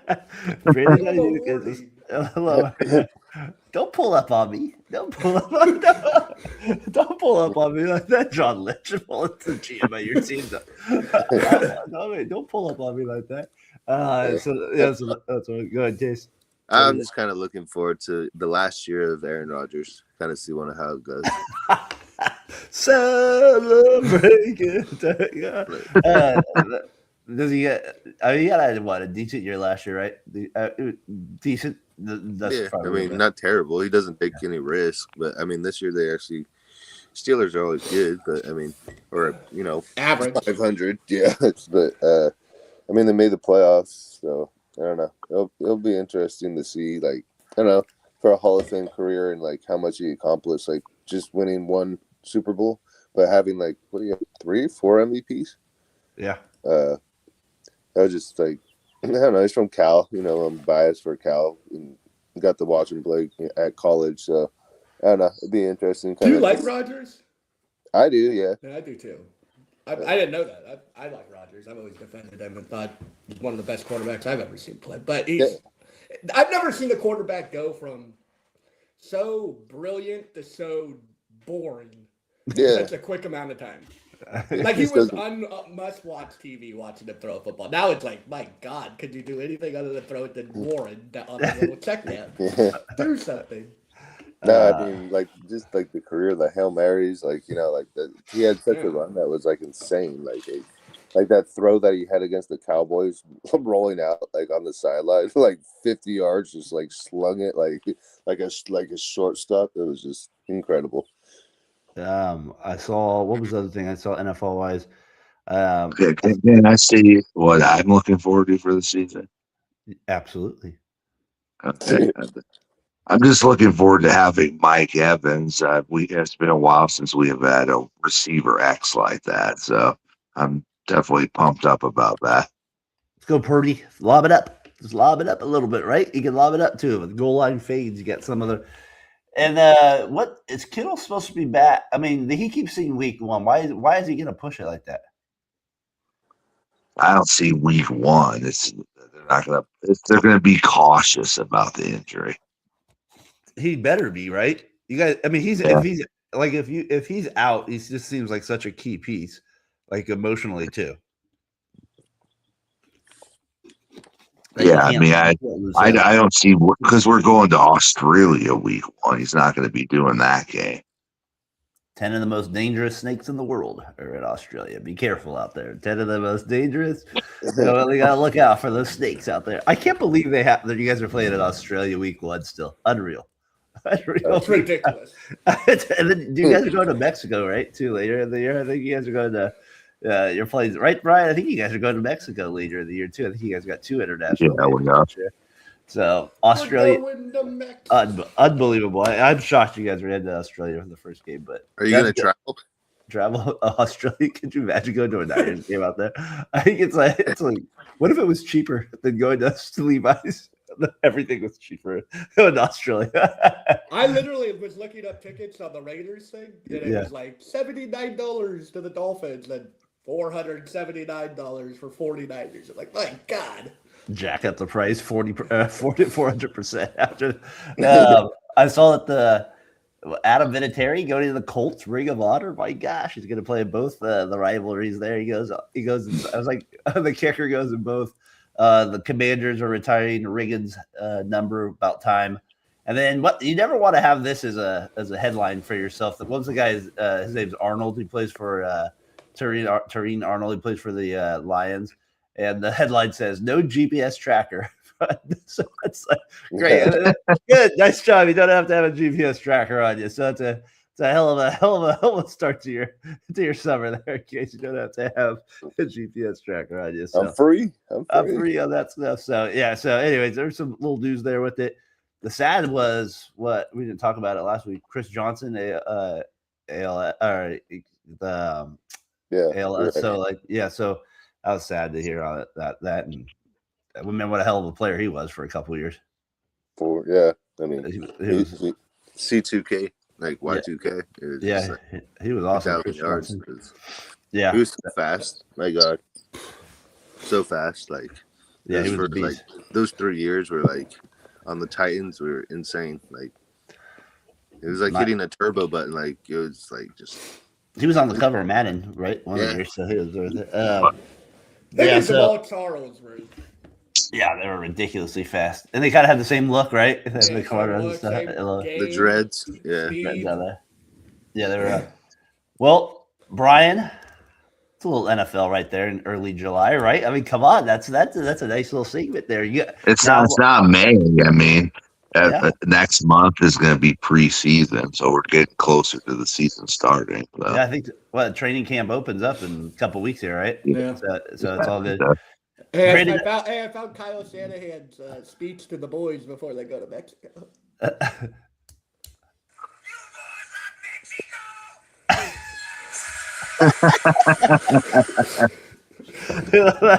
Hello. Don't pull up on me. Don't pull up on me like that, John Lynch. Pull it to the GM of your team. Don't pull up on me like that. So go ahead, Case. I'm just kind of looking forward to the last year of Aaron Rodgers. Kind of see how it goes. Celebrate. Does he get? I mean, he had a decent year last year, right? Decent. I mean, not terrible. He doesn't take any risk, but I mean, this year they actually Steelers are always good, but I mean, average 500, yeah. But I mean, they made the playoffs, so I don't know. It'll be interesting to see, like, I don't know, for a Hall of Fame career and like how much he accomplished, like just winning one Super Bowl, but having like what do you have, 3, 4 MVPs? Yeah. I was just like, I don't know. He's from Cal. You know, I'm biased for Cal and got to watch him play at college. So I don't know. It'd be interesting. Do you like Rodgers? I do. Yeah. Yeah, I do too. I didn't know that. I like Rodgers. I've always defended him and thought he's one of the best quarterbacks I've ever seen play. But I've never seen a quarterback go from so brilliant to so boring in such a quick amount of time. Like he was must-watch TV watching him throw a football. Now it's like, my God, could you do anything other than throw it to Warren on a little check down? Do something. No, I mean, like, just like the career, the Hail Marys, like, you know, like he had such a run that was like insane. Like that throw that he had against the Cowboys, rolling out like on the sideline, like 50 yards, just like slung it like a shortstop. It was just incredible. I saw, what was the other thing I saw NFL wise? Can I see what I'm looking forward to for the season? Absolutely. Okay. I'm just looking forward to having Mike Evans. It's been a while since we have had a receiver X like that, so I'm definitely pumped up about that. Let's go, Purdy. Lob it up. Just lob it up a little bit, right? You can lob it up too. With goal line fades, you get some other. And what is Kittle supposed to be back? I mean, he keeps seeing week 1. Why is he going to push it like that? I don't see week 1. They're gonna be cautious about the injury. He better be, right? You guys. I mean, if he's out, he just seems like such a key piece, like emotionally too. Like yeah, I mean, I don't see, because we're going to Australia week 1. He's not going to be doing that game. 10 of the most dangerous snakes in the world are in Australia. Be careful out there. 10 of the most dangerous. So we got to look out for those snakes out there. I can't believe that you guys are playing in Australia week 1 still. Unreal. That's ridiculous. And then you guys are going to Mexico, right? Too later in the year. I think you guys are going to. You're playing, right, Brian? I think you guys are going to Mexico later in the year too. I think you guys got 2 international. Yeah, we are. So Australia, unbelievable. I'm shocked you guys were heading to Australia for the first game. But are you going to travel? Travel Australia? Could you imagine going to a Niners game out there? I think it's like, what if it was cheaper than going to Levi's? Everything was cheaper in Australia. I literally was looking up tickets on the Raiders thing, and it was like $79 to the Dolphins and $479 for 49ers. I'm like, my God. Jack up the price 400% after. I saw that Adam Vinatieri going to the Colts Ring of Honor. My gosh, he's going to play both the rivalries there. He goes. I was like, the kicker goes in both. The Commanders are retiring Riggins' number about time. And then what you never want to have this as a headline for yourself. What was the guy? His name's Arnold. He plays for Tareen Arnold. He plays for the Lions. And the headline says, "No GPS tracker." So it's like, great, good, nice job. You don't have to have a GPS tracker on you. So it's a hell of a start to your summer there. In case you don't have to have a GPS tracker on you. So I'm free on that stuff. So yeah. So anyways, there's some little news there with it. The sad was what we didn't talk about it last week. Chris Johnson, ALS. So I was sad to hear all that, and I remember what a hell of a player he was for a couple of years. I mean, he was C2K, like Y2K. He was awesome. Yards. He was so fast. My God, so fast. Like, he was for, like, those 3 years were like on the Titans were insane. Like, it was like hitting a turbo button. Like, it was like just. He was on the cover of Madden, right? One of the years, so he was worth it. Charles were. Yeah, they were ridiculously fast, and they kind of had the same look, right? The dreads, dreads out there. Yeah, they were. Well, Brian, it's a little NFL right there in early July, right? I mean, come on, that's a nice little segment there. It's not May. I mean, next month is going to be preseason, so we're getting closer to the season starting. So. Yeah, I think training camp opens up in a couple weeks here, right? Yeah. So it's all good. Hey, I found Kyle Shanahan's speech to the boys before they go to Mexico.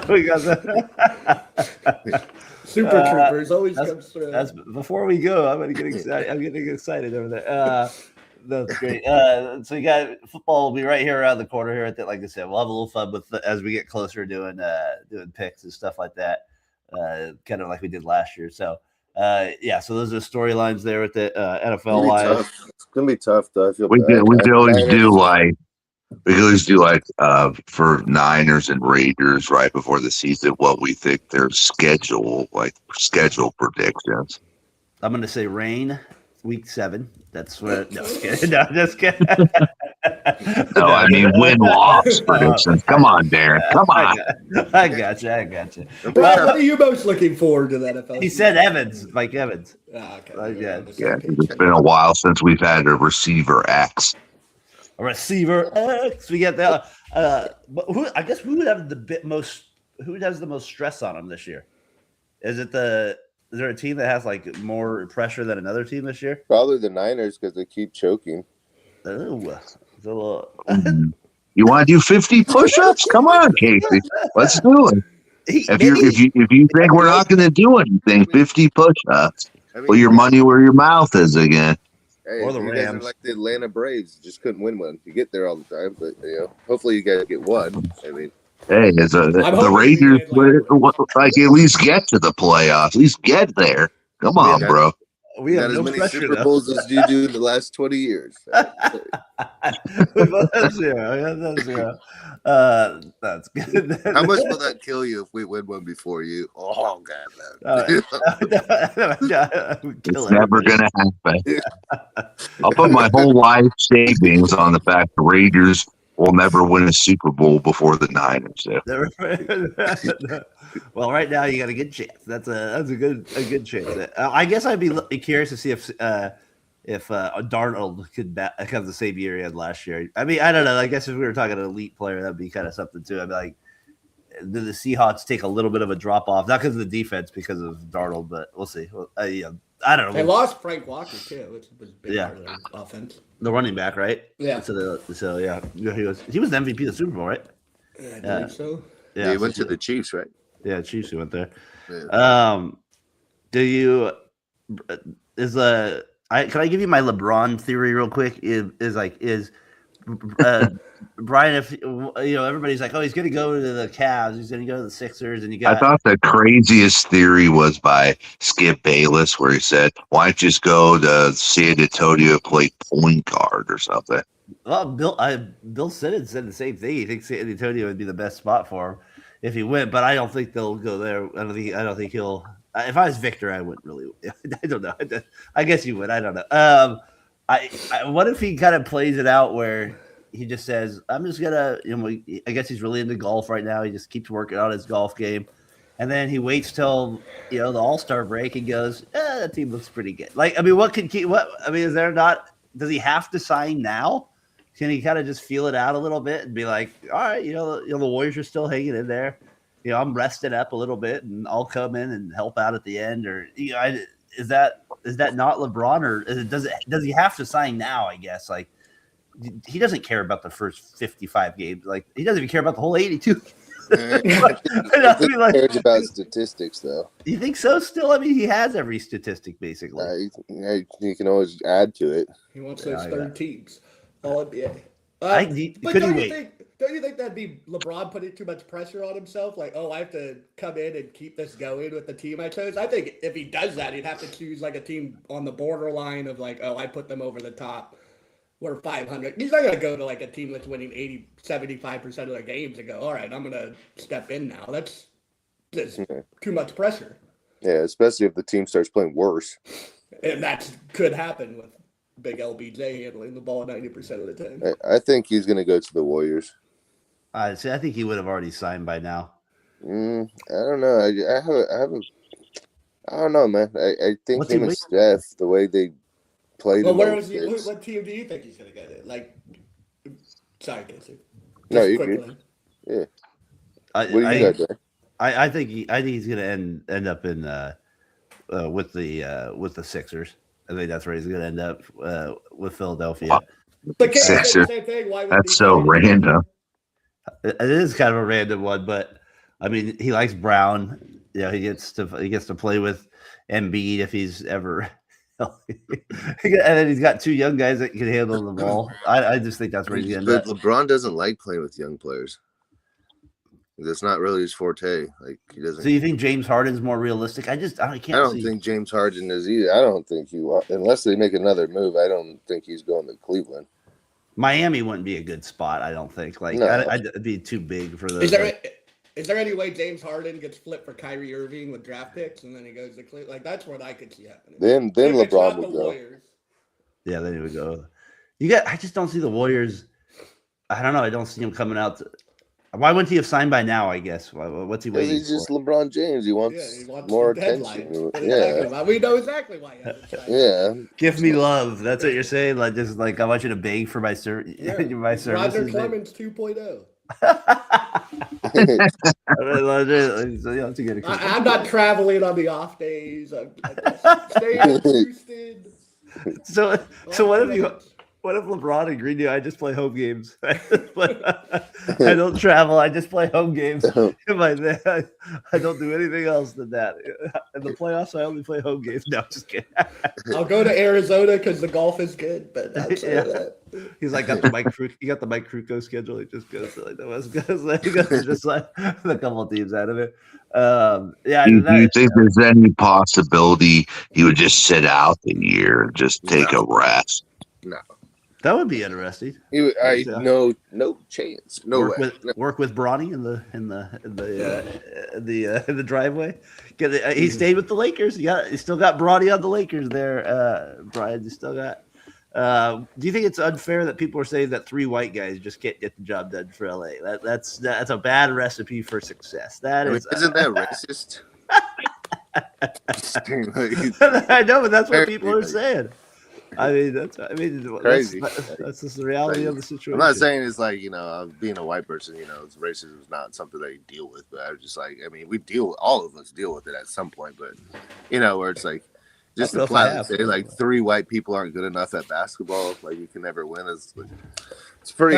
We got that. Super Troopers always comes through. That's before we go. I'm gonna get excited. I'm getting excited over there. That's great. So you got football will be right here around the corner here. Like I said, we'll have a little fun with as we get closer doing picks and stuff like that. Kind of like we did last year. So yeah. So those are storylines there with the NFL wise. It's gonna be tough though. I feel we could always do like for Niners and Raiders right before the season what we think their schedule predictions. I'm gonna say rain week 7. That's what. No, just kidding. No, just kidding. No, I mean win-loss predictions. Come on, Darren. Come on. I got you. Brad, what are you most looking forward to the NFL? He said Evans, Mike Evans. Oh, okay. Yeah, it's been a while since we've had a receiver X. A receiver X. We get that. But who has the most stress on him this year? Is there a team that has like more pressure than another team this year? Probably the Niners because they keep choking. Oh, you want to do 50 push-ups? Come on, Casey. Let's do it. If you think we're not going to do anything, 50 push-ups. Put your money where your mouth is again. Hey, or the you Rams. guys are like the Atlanta Braves. You just couldn't win one. You get there all the time, but hopefully you guys get one. I mean, hey, the Raiders like at least get to the playoffs. At least get there. Come on, bro. We have got no as many pressure, Super Bowls as you do in the last 20 years. That's zero. That's good. How much will that kill you if we win one before you? Oh, God, It's never going to happen. I'll put my whole life savings on the fact the Raiders will never win a Super Bowl before the Niners do. Well, right now you got a good chance. That's a good chance. I guess I'd be curious to see if Darnold could have the same year he had last year. I mean, I don't know. I guess if we were talking an elite player, that'd be kind of something too. I'd be like, did the Seahawks take a little bit of a drop off? Not because of the defense, because of Darnold, but we'll see. I don't know. They lost Frank Walker too, which was a big part of their offense. The running back, right? Yeah. So yeah, he was the MVP of the Super Bowl, right? I believe so. Yeah, he went to the Chiefs, right? Yeah, Chiefs. He went there. Yeah. Can I give you my LeBron theory real quick? Is Brian, if everybody's like, oh, he's going to go to the Cavs, he's going to go to the Sixers, and I thought the craziest theory was by Skip Bayless, where he said, "Why don't you just go to San Antonio play point guard or something?" Well, Bill Simmons said the same thing. He thinks San Antonio would be the best spot for him if he went, but I don't think they'll go there. I don't think he'll. If I was Victor, I wouldn't really. I don't know. I guess you would. I don't know. What if he kind of plays it out where he just says, I'm just going to, I guess he's really into golf right now. He just keeps working on his golf game. And then he waits till, the All-Star break and goes, that team looks pretty good. Like, I mean, is there not, does he have to sign now? Can he kind of just feel it out a little bit and be like, all right, the Warriors are still hanging in there. I'm rested up a little bit and I'll come in and help out at the end. Or, is that not LeBron, or does he have to sign now? I guess he doesn't care about the first 55 games. Like, he doesn't even care about the whole 82. He cares about statistics, though. You think so? Still, I mean, he has every statistic basically. He can always add to it. He wants those third teams. All NBA. Don't you think that'd be LeBron putting too much pressure on himself? Like, I have to come in and keep this going with the team I chose. I think if he does that, he'd have to choose like a team on the borderline of like, I put them over the top. We're 500. He's not going to go to like a team that's winning 75% of their games and go, all right, I'm going to step in now. That's just too much pressure. Yeah, especially if the team starts playing worse. And that could happen with big LBJ handling the ball 90% of the time. I think he's going to go to the Warriors. I think he would have already signed by now. I don't know. I don't know, man. I think him and Steph, the way they played. Well, what team do you think he's going to get it? Like, sorry, Casey. No, you good. Yeah. I I think he's going to end up in with the Sixers. I think that's where he's going to end up with Philadelphia. But can't you say Sixers. the same thing? Why would That's so random. It is kind of a random one, but I mean, he likes Brown. Yeah, he gets to play with Embiid if he's ever. And then he's got two young guys that can handle the ball. I just think that's where he's going to end up. LeBron doesn't like playing with young players. That's not really his forte. Like he doesn't. So you think James Harden's more realistic? I can't. I don't think James Harden is either. I don't think unless they make another move. I don't think he's going to Cleveland. Miami wouldn't be a good spot. I don't think. Like No. I'd be too big for those. Is there any way James Harden gets flipped for Kyrie Irving with draft picks and then he goes to Cleveland? Like that's what I could see happening. Then LeBron would go. Warriors. Yeah, then he would go. I just don't see the Warriors. I don't know. I don't see him coming out. Why wouldn't he have signed by now? I guess. What's he waiting He's just for? LeBron James. He wants more attention. Yeah. We know exactly why. Yeah. Give me love. That's what you're saying. Like just like I want you to beg for my service. My services. Roger Clemens 2.0. I'm not traveling on the off days. I'm staying in Houston. So what if LeBron agreed to? I just play home games. I don't travel. I just play home games. I don't do anything else than that. In the playoffs, I only play home games. No, just kidding. I'll go to Arizona because the golf is good. But outside of that. He's like got the Mike Krukow schedule. He just goes to like the West Coast. He goes just like a couple of teams out of it. Do you think there's any possibility he would just sit out the year and just take a rest? No. That would be interesting. No chance. Work with Bronny in the driveway. He stayed with the Lakers. He still got Bronny on the Lakers there. Brian, you still got. Do you think it's unfair that people are saying that three white guys just can't get the job done for LA? That's a bad recipe for success. Isn't that racist? I know, but that's what people are saying. That's crazy. That's just the reality of the situation. I'm not saying it's like, being a white person, racism is not something that you deal with, but I was just like, all of us deal with it at some point, but where it's like, just to flat say like three white people aren't good enough at basketball, like you can never win. It's pretty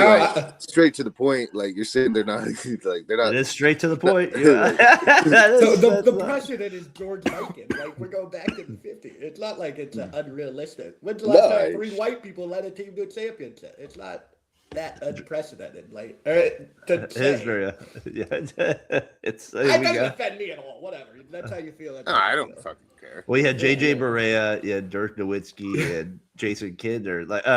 straight to the point. Like you're saying they're not like they're not. It is straight to the point. The precedent is George Mikan. Like we're going back to the 50s. It's not like it's unrealistic. When's the last time three white people led a team to a championship? It's not that unprecedented. Like to say. It's. It doesn't offend me at all. Whatever. That's how you feel. I don't fucking care. Well, you had JJ Barea, you had Dirk Nowitzki, and Jason Kidd, or like Two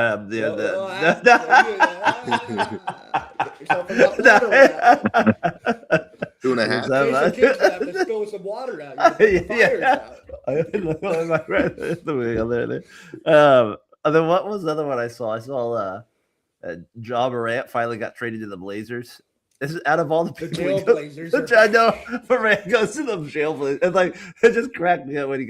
and a half. Jason Kidd's gonna have to spill some water out. Then what was the other one I saw? I saw Ja Morant finally got traded to the Blazers. This is out of all the people. I know Morant goes to the jail Blazers. And like it just cracked me up when he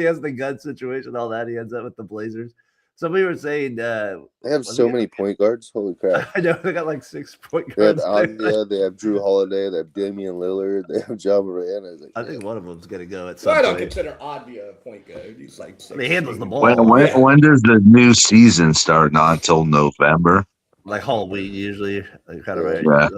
has the gun situation, all that. He ends up with the Blazers. Somebody were saying they have so many point guards. Holy crap! I know they got like 6 point guards. They have Drew Holiday. They have Damian Lillard. They have Ja Morant. I think one of them's gonna go at some point. I don't point. consider Advia a point guard. He's like he handles the ball. When does the new season start? Not until November. Like Halloween usually. Kind of right. Yeah.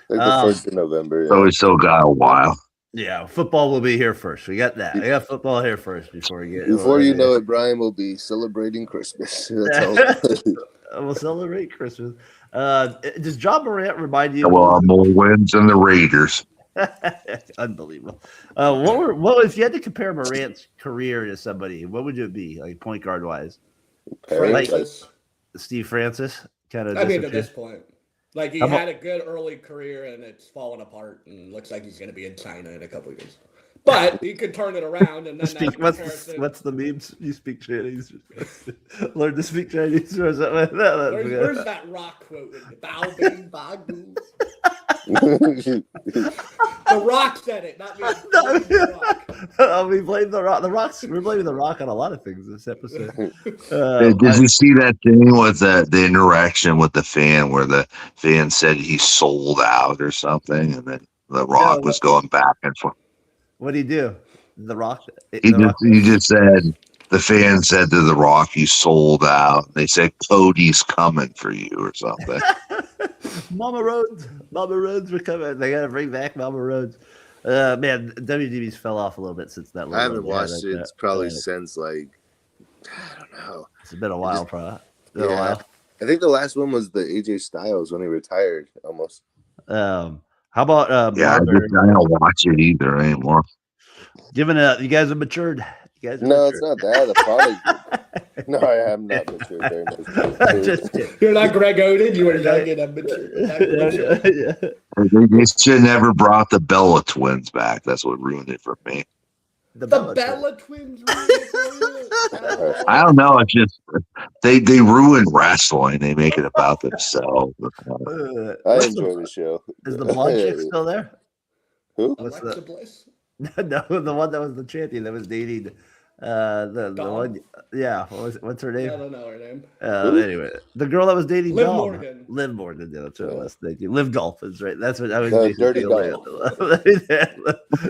Like the 1st of November. Yeah. So we still got a while. Yeah, football will be here first. We got that. We got football here first before we get. Before you know it, Brian will be celebrating Christmas. That's all. We'll celebrate Christmas. Does Ja Morant remind you? Well, more wins than the Raiders. Unbelievable. What if you had to compare Morant's career to somebody? What would it be, like point guard wise? Like Steve Francis, kind of. I mean, at this point. Like, he had a good early career, and it's fallen apart, and looks like he's going to be in China in a couple of years. But he could turn it around, and then what's the memes? You speak Chinese. Learn to speak Chinese or something like that. Where's that rock quote? Bao Bing Bagu. The Rock said it, not me. We blame the Rock. We're blaming the Rock on a lot of things this episode. Did you see that thing with the interaction with the fan where the fan said he sold out or something, and then The Rock was going back and forth. What do you do? The Rock. He just said the fans said to The Rock, "You sold out." They said Cody's coming for you or something. Mama Rhodes were coming. They got to bring back Mama Rhodes. Man, WWE's fell off a little bit since that. I haven't watched it. It's probably since like I don't know. It's been a while, probably. A while. I think the last one was the AJ Styles when he retired almost. How about I don't watch it either anymore. Given you guys have matured. It's not that. The product. No, I am not matured very much. You're not Greg Oden. You were young and immature. They should never brought the Bella twins back. That's what ruined it for me. The Bella twins ruined it for you? I don't know. It's just they ruin wrestling. They make it about themselves. I enjoy the show. Is the blonde chick still there? Who? Alexa Bliss? No, the one that was the champion that was dating the one. Yeah, what's her name? I don't know her name. Anyway, the girl that was dating Liv Dom. Morgan. Liv Morgan. Yeah, that's what it was. Thank you. Liv Golf is right. That's what I was. Dirty Golf.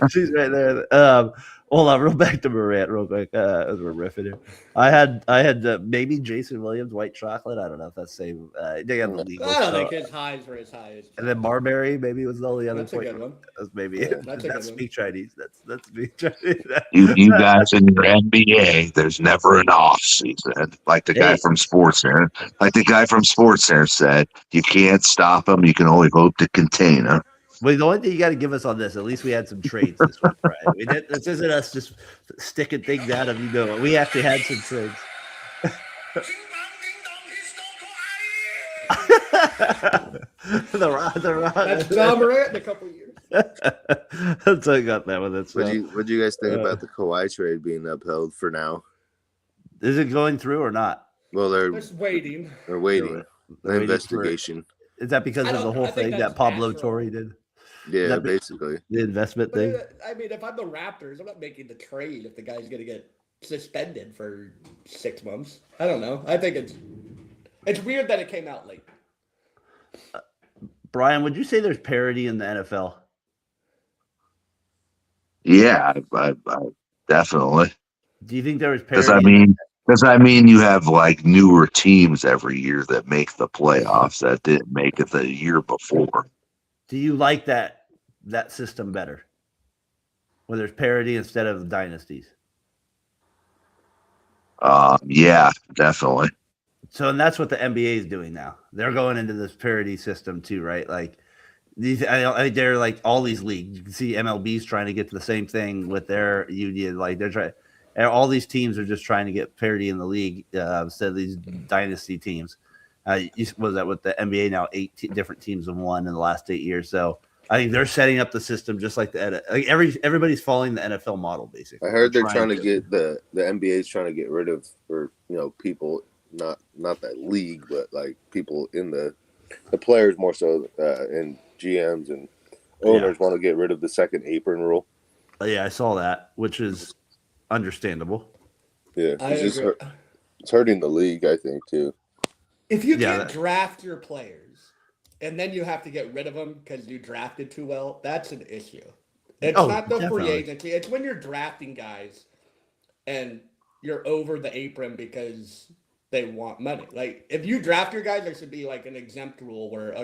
She's right there. Hold on, real back to Morant real quick as we're riffing here. I had maybe Jason Williams white chocolate. I don't know if that's the same. They got the legal. I don't think his highs were as high as. And then Marbury maybe was the only other. That's a good one. That's maybe that's speak Chinese. That's speak Chinese. You guys in your NBA, there's never an off season. Like the guy from Sports Center. Like the guy from Sports Center said, you can't stop them. You can only hope to contain them. Well, the only thing you got to give us on this, at least we had some trades this week, right? This isn't us just sticking things out of we actually had some trades. the That's John Morant in a couple of years. That's I got that one. What'd you guys think about the Kawhi trade being upheld for now? Is it going through or not? Well, they're just waiting. They're waiting. The investigation. Is that because of the whole thing that Pablo Torre did? Yeah, basically. The investment thing? I mean, if I'm the Raptors, I'm not making the trade if the guy's going to get suspended for 6 months. I don't know. I think it's weird that it came out late. Brian, would you say there's parity in the NFL? Yeah, I definitely. Do you think there was parity? Because I mean, you have like newer teams every year that make the playoffs that didn't make it the year before. Do you like that system better, where there's parity instead of dynasties? Yeah, definitely. So, and that's what the NBA is doing now. They're going into this parity system too, right? Like they're like all these leagues. You can see MLB's trying to get to the same thing with their union. Like they're trying. All these teams are just trying to get parity in the league instead of these dynasty teams. Was that with the NBA now? 8 different teams have won in the last 8 years. So I think they're setting up the system just like everybody's following the NFL model basically. I heard they're trying to get the NBA is trying to get rid of people not that league but like people in the players more so and GMs and owners want to get rid of the second apron rule. Yeah, I saw that, which is understandable. Yeah, it's hurting the league, I think too. If you can't draft your players and then you have to get rid of them because you drafted too well, that's an issue. It's not the free agency. It's when you're drafting guys and you're over the apron because they want money. Like if you draft your guys, there should be like an exempt rule where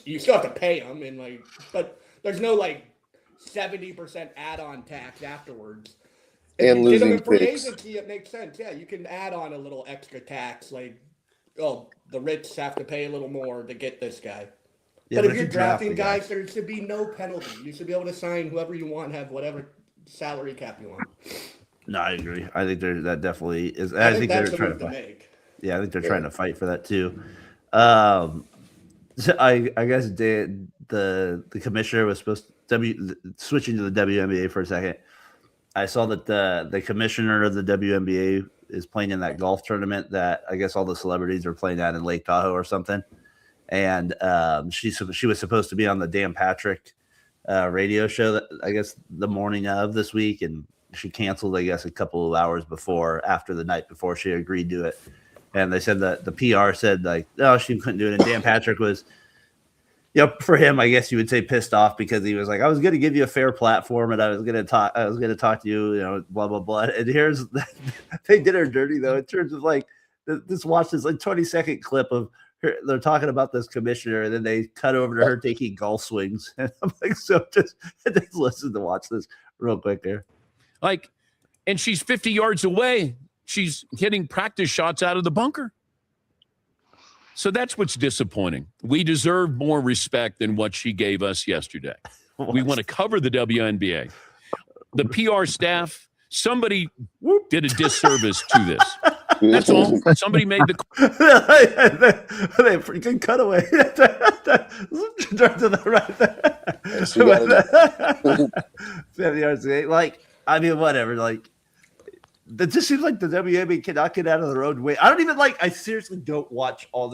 you still have to pay them but there's no like 70% add-on tax afterwards. And losing free agency, it makes sense. Yeah, you can add on a little extra tax like. Oh, the rich have to pay a little more to get this guy. Yeah, but if you're drafting guys, there should be no penalty. You should be able to sign whoever you want, have whatever salary cap you want. No, I agree. I think that definitely is. I think they're trying to fight. Yeah, I think they're trying to fight for that too. So I guess the commissioner was supposed to switching to the WNBA for a second. I saw that the commissioner of the WNBA is playing in that golf tournament that I guess all the celebrities are playing at in Lake Tahoe or something. And she was supposed to be on the Dan Patrick radio show that I guess the morning of this week. And she canceled, I guess, a couple of hours after the night before she agreed to it. And they said that the PR said like, no, she couldn't do it. And Dan Patrick was, Yep, for him, I guess you would say pissed off because he was like, I was going to give you a fair platform and I was going to talk to you, you know, blah, blah, blah. And here's, they did her dirty though, in terms of like, just watch this like 20-second clip of her, they're talking about this commissioner and then they cut over to her taking golf swings. And I'm like, so just listen to watch this real quick there. Like, and she's 50 yards away. She's hitting practice shots out of the bunker. So that's what's disappointing. We deserve more respect than what she gave us yesterday. We want to cover the WNBA. The PR staff, somebody did a disservice to this. That's all. Somebody made the they freaking cut away. To the right there. 70 yards. Like, I mean, whatever. Like, it just seems like the WNBA cannot get out of their own way. I seriously don't watch I'll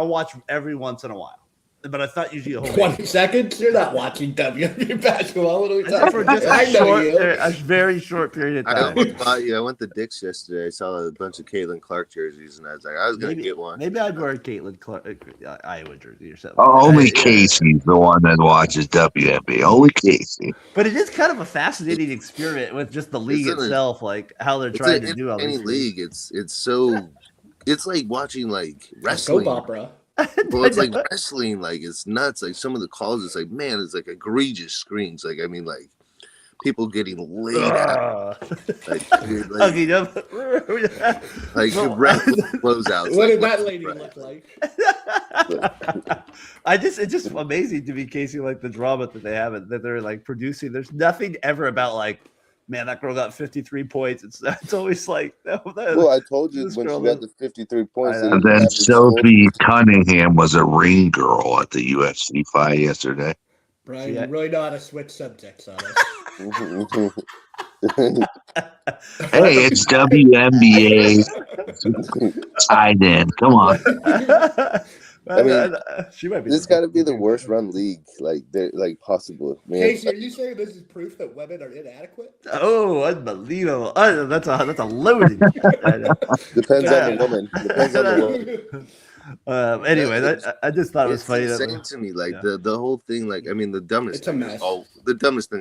watch every once in a while. But I thought usually a whole 20 seconds? You're not watching WNBA basketball. What are we talking for just a very short period of time. I went to Dick's yesterday. I saw a bunch of Caitlin Clark jerseys, and I was like, I was going to get one. Maybe I'd wear a Caitlin Clark Iowa jersey or something. Only Casey's the one that watches WNBA. Only Casey. But it is kind of a fascinating experiment with just the league itself, like how they're trying to do all this. Any league, it's like watching like wrestling. Soap opera. Well, it's like wrestling, like it's nuts. Like some of the calls, it's like, man, it's like egregious screens. Like, I mean, like people getting laid out. Like rapid closeouts. What did that lady look like? It's just amazing to me, Casey, like the drama that they have that they're like producing. There's nothing ever about like, man, that girl got 53 points. It's always like, well, I told you when she got the 53 points. And then Sophie Cunningham was a ring girl at the UFC fight yesterday. Brian, you really know how to switch subjects on us. Hey, it's WNBA tied in. Come on. I mean, she might be. This got to be the worst run league, like possible. Man. Casey, are you saying this is proof that women are inadequate? Oh, unbelievable! That's a loaded. Depends on the woman. Depends on the woman. Anyway, I just thought it was funny. Insane to me, like the whole thing. Like, I mean, the dumbest thing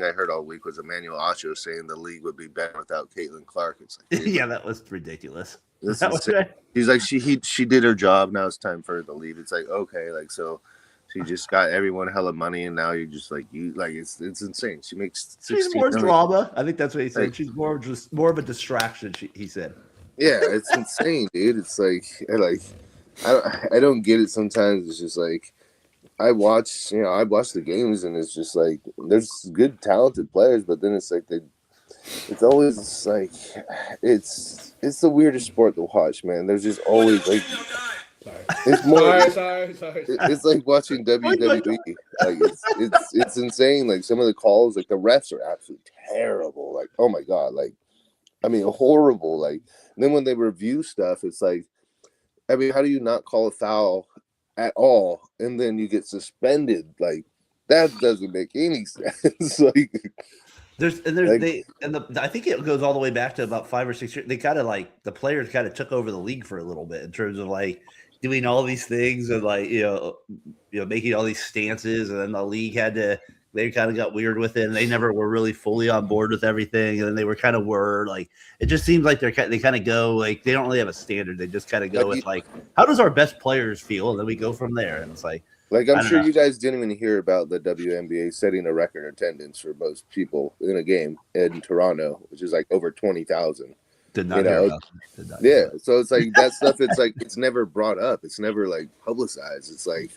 I heard all week was Emmanuel Acho saying the league would be better without Caitlin Clark. It's like, yeah, that was ridiculous. He's like, she did her job. Now it's time for her to leave. It's like, okay, like, so she just got everyone hella money, and now you're just like, it's insane. She makes 16 she's more drama. I think that's what he said. Like, she's more of a distraction. He said. Yeah, it's insane, dude. It's like I don't get it sometimes. It's just like I watch the games, and it's just like there's good talented players, but then it's like it's always like it's the weirdest sport to watch, man. There's just always like it's more sorry. It's like watching WWE. Like it's insane. Like some of the calls, like the refs are absolutely terrible. Like, oh my god, like I mean horrible. Like then when they review stuff, it's like, I mean, how do you not call a foul at all and then you get suspended? Like that doesn't make any sense. Like I think it goes all the way back to about 5 or 6 years. They kind of like the players kind of took over the league for a little bit in terms of like doing all these things and like making all these stances, and then the league they kind of got weird with it, and they never were really fully on board with everything, and then they were kind of like it just seems like they kind of go like they don't really have a standard. They just kind of go with like, how does our best players feel, and then we go from there. And it's like I'm sure you guys didn't even hear about the WNBA setting a record attendance for most people in a game in Toronto, which is like over 20,000. Did not hear about that. Yeah, so it's like that stuff. It's like it's never brought up. It's never like publicized. It's like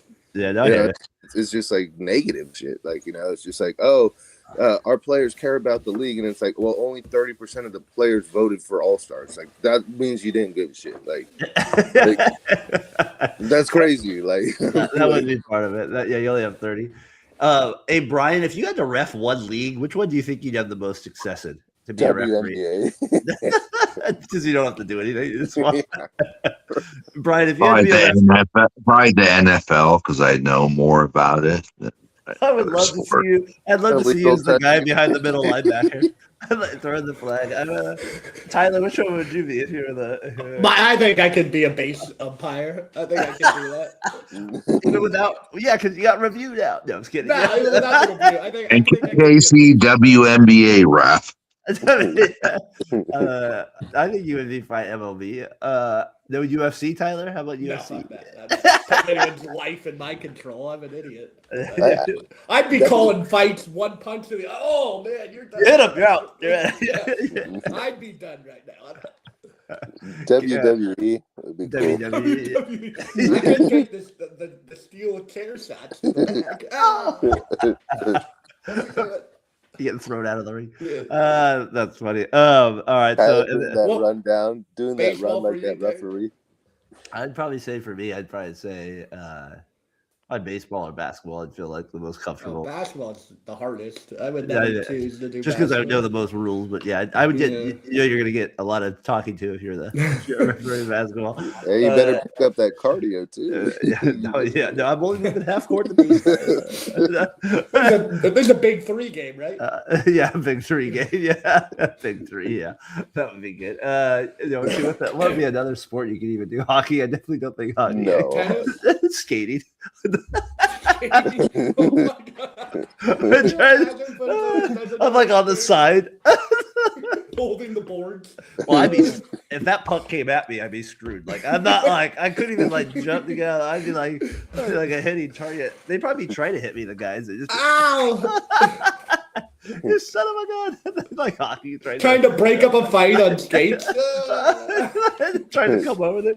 it's just like negative shit. Like it's just like our players care about the league, and it's like, well, only 30% of the players voted for All-Stars. Like that means you didn't give a shit. Like that's crazy. Like that wouldn't be part of it. You only have 30. Hey Brian, if you had to ref one league, which one do you think you'd have the most success in to be a referee? Because you don't have to do anything. Brian, if you had to be probably the NFL, because I know more about it. I would love to see you. I'd love to see you as the guy behind the middle linebacker. I'd like throwing the flag. Tyler, which one would you be if you were the? I think I could be a base umpire. I think I can do that. Even without, because you got reviewed out. No, I'm just kidding. No, even without the review, I think. And I think I could be a KC WNBA ref. I think you would be fine MLB. No UFC, Tyler? How about UFC? No, that's anyone's life in my control. I'm an idiot. I'd be calling fights one punch to the. Oh man, you're done. Hit him, you're out. I'd be done right now. WWE would be cool. WWE. I could take the steel chair shots. Getting thrown out of the ring. That's funny. All right. Tyler, So doing that run down, doing that run like that referee. I'd probably say for me, on baseball or basketball, I'd feel like the most comfortable. Basketball's the hardest. I would never choose to do just because I know the most rules, but I would get. You're going to get a lot of talking to if you're the referee in basketball. Hey, you better pick up that cardio too. No, I'm only moving half court to the There's a big 3 game, right? Big 3 game. Big 3. Yeah, that would be good. What would be another sport you could even do? Hockey? I definitely don't think hockey. No. Skating. Oh my God. I'm like on the side holding the boards. Well, I mean, if that puck came at me, I'd be screwed. Like I'm not like I couldn't even like jump together. I'd be like a hitting target. They'd probably try to hit me, the guys. They just Ow! You son of a gun. Like hockey trying to break up a fight on skates. Trying to come over there.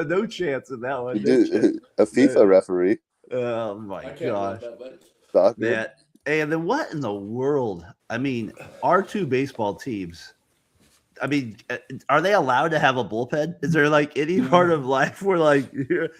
No chance in that one. A FIFA referee. Oh my gosh. Soccer. And then what in the world? I mean, our 2 baseball teams. I mean, are they allowed to have a bullpen? Is there like any part of life where like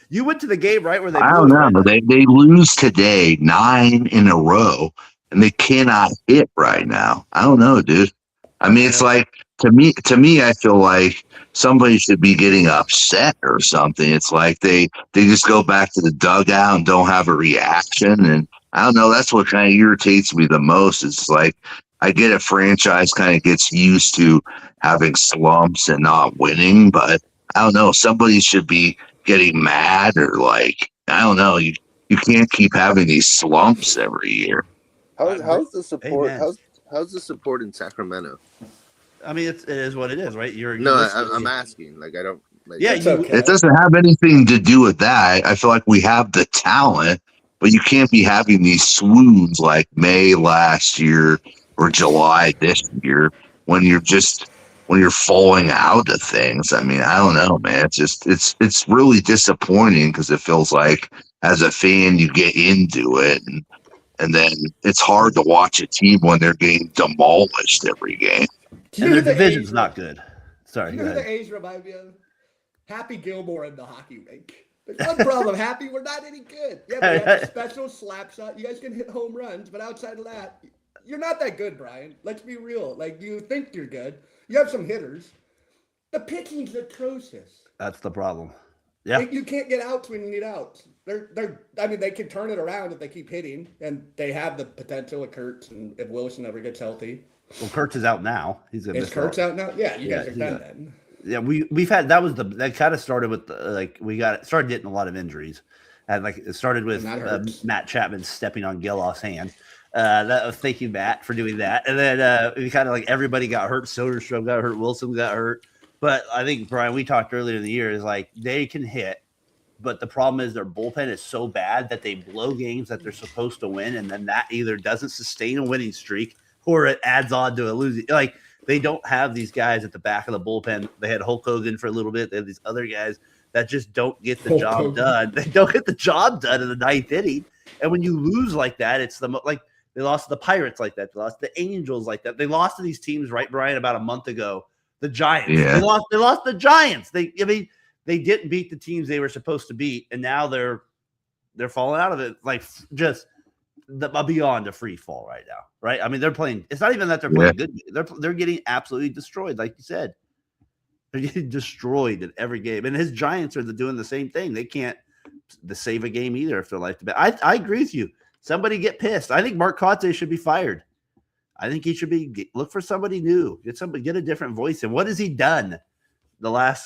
you went to the game, right? Where they I don't know. They lose today 9 in a row and they cannot hit right now. I don't know, dude. I mean, it's like to me, I feel like somebody should be getting upset or something. It's like they just go back to the dugout and don't have a reaction. And I don't know. That's what kind of irritates me the most. It's like I get a franchise kind of gets used to having slumps and not winning, but I don't know. Somebody should be getting mad or like, I don't know. You can't keep having these slumps every year. How's the support? How's the support in Sacramento? I mean, it is what it is, right? I'm asking. Like, I don't. Like, it doesn't have anything to do with that. I feel like we have the talent, but you can't be having these swoons like May last year or July this year when you're falling out of things. I mean, I don't know, man. It's really disappointing because it feels like as a fan you get into it and then it's hard to watch a team when they're getting demolished every game. And their division's not good. Sorry. You know who the A's remind me of? Happy Gilmore in the hockey rink. There's one problem, Happy. We're not any good. Yeah, we have a special slap shot. You guys can hit home runs, but outside of that, you're not that good, Brian. Let's be real. Like, you think you're good. You have some hitters. The pitching's atrocious. That's the problem. Yeah. You can't get outs when you need outs. They can turn it around if they keep hitting, and they have the potential of Kurtz, and if Wilson ever gets healthy. Well, Kurtz is out now. He's gonna miss Kurtz out now? Yeah, you guys are done then. Yeah, we've had that kind of started with started getting a lot of injuries, and like it started with Matt Chapman stepping on Geloff's hand. That was thanking Matt for doing that, and then we kind of like everybody got hurt. Soderstrom got hurt. Wilson got hurt. But I think Brian, we talked earlier in the year, is like they can hit, but the problem is their bullpen is so bad that they blow games that they're supposed to win, and then that either doesn't sustain a winning streak or it adds on to a losing. Like they don't have these guys at the back of the bullpen. They had Hulk Hogan for a little bit. They have these other guys that just don't get the job done. They don't get the job done in the 9th inning. And when you lose like that, it's like they lost to the Pirates like that. They lost to the Angels like that. They lost to these teams, right, Brian, about a month ago. The Giants. Yeah. They lost the Giants. They didn't beat the teams they were supposed to beat, and now they're falling out of it. Like just beyond a free fall right now, right? I mean, they're playing. It's not even that they're playing good. They're getting absolutely destroyed, like you said. They're getting destroyed in every game, and his Giants are doing the same thing. They can't the save a game either if they're like that. I agree with you. Somebody get pissed. I think Mark Conte should be fired. I think he should look for somebody new. Get a different voice. And what has he done? I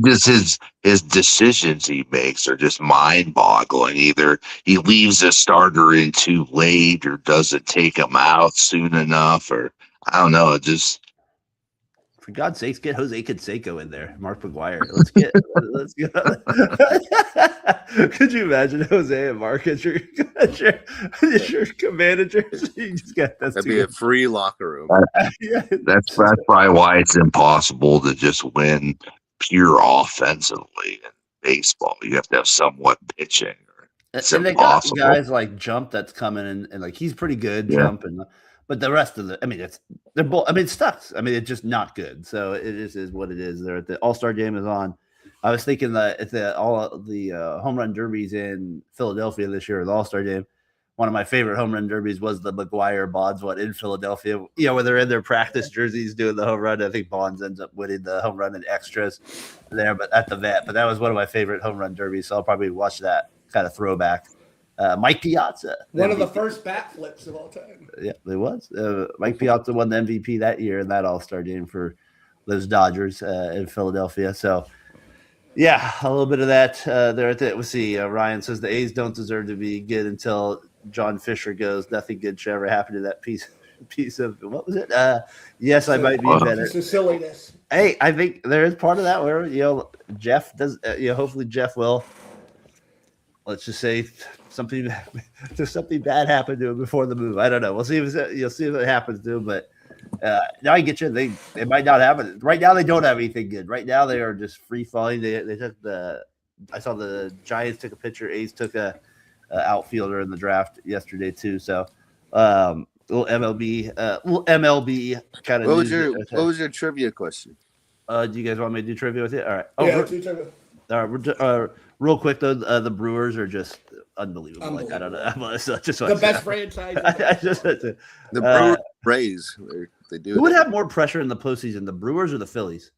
just his decisions he makes are just mind-boggling. Either he leaves a starter in too late, or doesn't take him out soon enough, or I don't know. For God's sakes, get Jose Canseco in there. Mark McGuire. Let's go. Could you imagine Jose and Mark as your managers? You just got that'd be a free locker room. That's probably why it's impossible to just win pure offensively in baseball. You have to have somewhat pitching. And they got guys like Jump that's coming in, and like he's pretty good, Jump, but the rest of they're both. It sucks. It's just not good. So it is what it is. They're at the All-Star game is on. I was thinking that at the home run derbies in Philadelphia this year, the All-Star game, one of my favorite home run derbies was the McGuire Bonds one in Philadelphia. Where they're in their practice jerseys doing the home run. I think Bonds ends up winning the home run in extras there, but at the vet. But that was one of my favorite home run derbies. So I'll probably watch that kind of throwback. Mike Piazza, one of the first bat flips of all time. Yeah, it was. Mike Piazza won the MVP that year in that All-Star game for those Dodgers in Philadelphia. So, yeah, a little bit of that there at the. We'll see. Ryan says the A's don't deserve to be good until John Fisher goes. Nothing good should ever happen to that piece of what was it? Yes, I might be better. It's a silliness. Hey, I think there is part of that where Jeff does. Hopefully Jeff will. Let's just say something bad happened to him before the move. I don't know. We'll see if you'll see if it happens to him. But now I get you. They might not have it right now. They don't have anything good right now. They are just free falling. They took I saw the Giants took a pitcher. A's took a outfielder in the draft yesterday too. So little MLB kind of. What was your trivia question? Do you guys want me to do trivia with you? All right. Trivia. All right. Real quick though, the Brewers are just unbelievable. Like I don't know, just the best franchise. The Brewers Rays, they do. Who would have more pressure in the postseason, the Brewers or the Phillies?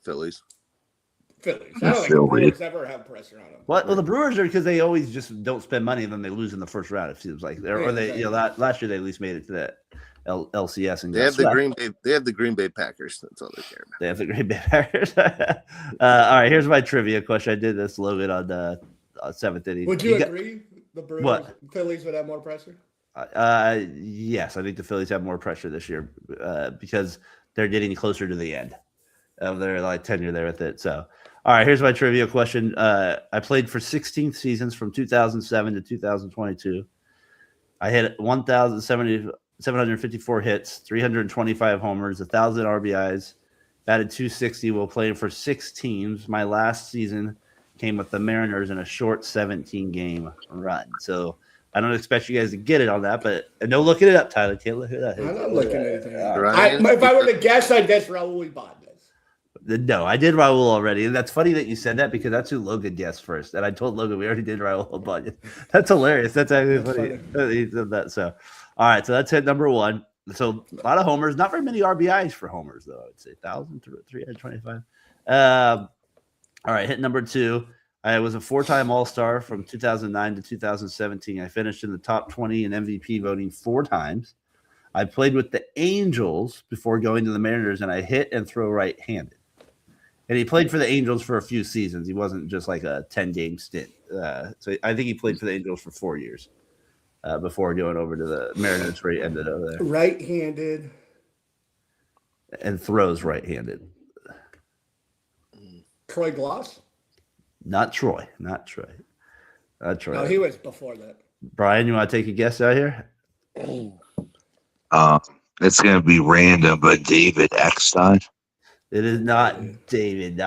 Phillies. I don't think the Brewers ever have pressure on them. Well, the Brewers are because they always just don't spend money and then they lose in the first round. It seems like, last year they at least made it to that LCS and they have the Green Bay Packers. That's all they care about. They have the Green Bay Packers. All right, here's my trivia question. I did this Logan on the seventh inning. Would you agree the Phillies would have more pressure? Yes, I think the Phillies have more pressure this year because they're getting closer to the end of their tenure there with it. So, all right, here's my trivia question. I played for 16 seasons from 2007 to 2022. I hit 1,754 hits, 325 homers, 1,000 RBIs, batted 260 while playing for 6 teams. My last season came with the Mariners in a short 17-game run. So I don't expect you guys to get it on that, but no looking it up, Tyler. Can't look it up. I'm not looking at anything. If I were to guess, I'd guess Raul Ibanez. No, I did Raul already. And that's funny that you said that because that's who Logan guessed first. And I told Logan we already did Raul Ibanez. That's hilarious. That's actually funny. He said that. So, all right. So that's hit number 1. So a lot of homers. Not very many RBIs for homers, though. I would say 1,325. All right. Hit number 2. I was a 4-time All-Star from 2009 to 2017. I finished in the top 20 in MVP voting 4 times. I played with the Angels before going to the Mariners, and I hit and throw right-handed. And he played for the Angels for a few seasons. He wasn't just like a 10-game stint. So I think he played for the Angels for 4 years before going over to the Mariners where he ended over there. Right-handed. And throws right-handed. Troy Gloss? Not Troy. No, he was before that. Brian, you want to take a guess out here? It's going to be random, but David Eckstein. It is not David.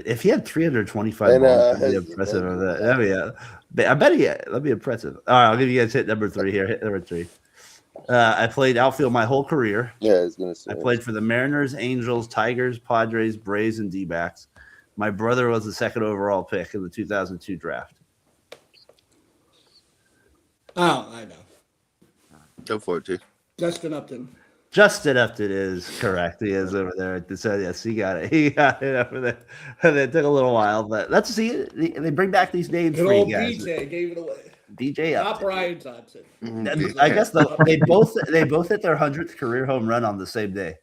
If he had 325 balls, that'd be impressive. I bet that'd be impressive. All right, I'll give you guys hit number 3 here. Hit number 3. I played outfield my whole career. Yeah, I was going to say. I played for the Mariners, Angels, Tigers, Padres, Braves, and D-backs. My brother was the 2nd overall pick in the 2002 draft. Oh, I know. Go for it, too. Justin Upton. Justin Upton is correct. He is over there. So yes, he got it. He got it over there. And it took a little while, but let's see. They bring back these names Good for you old guys. DJ gave it away. DJ Not Upton. Brian Johnson. I guess they both hit their 100th career home run on the same day.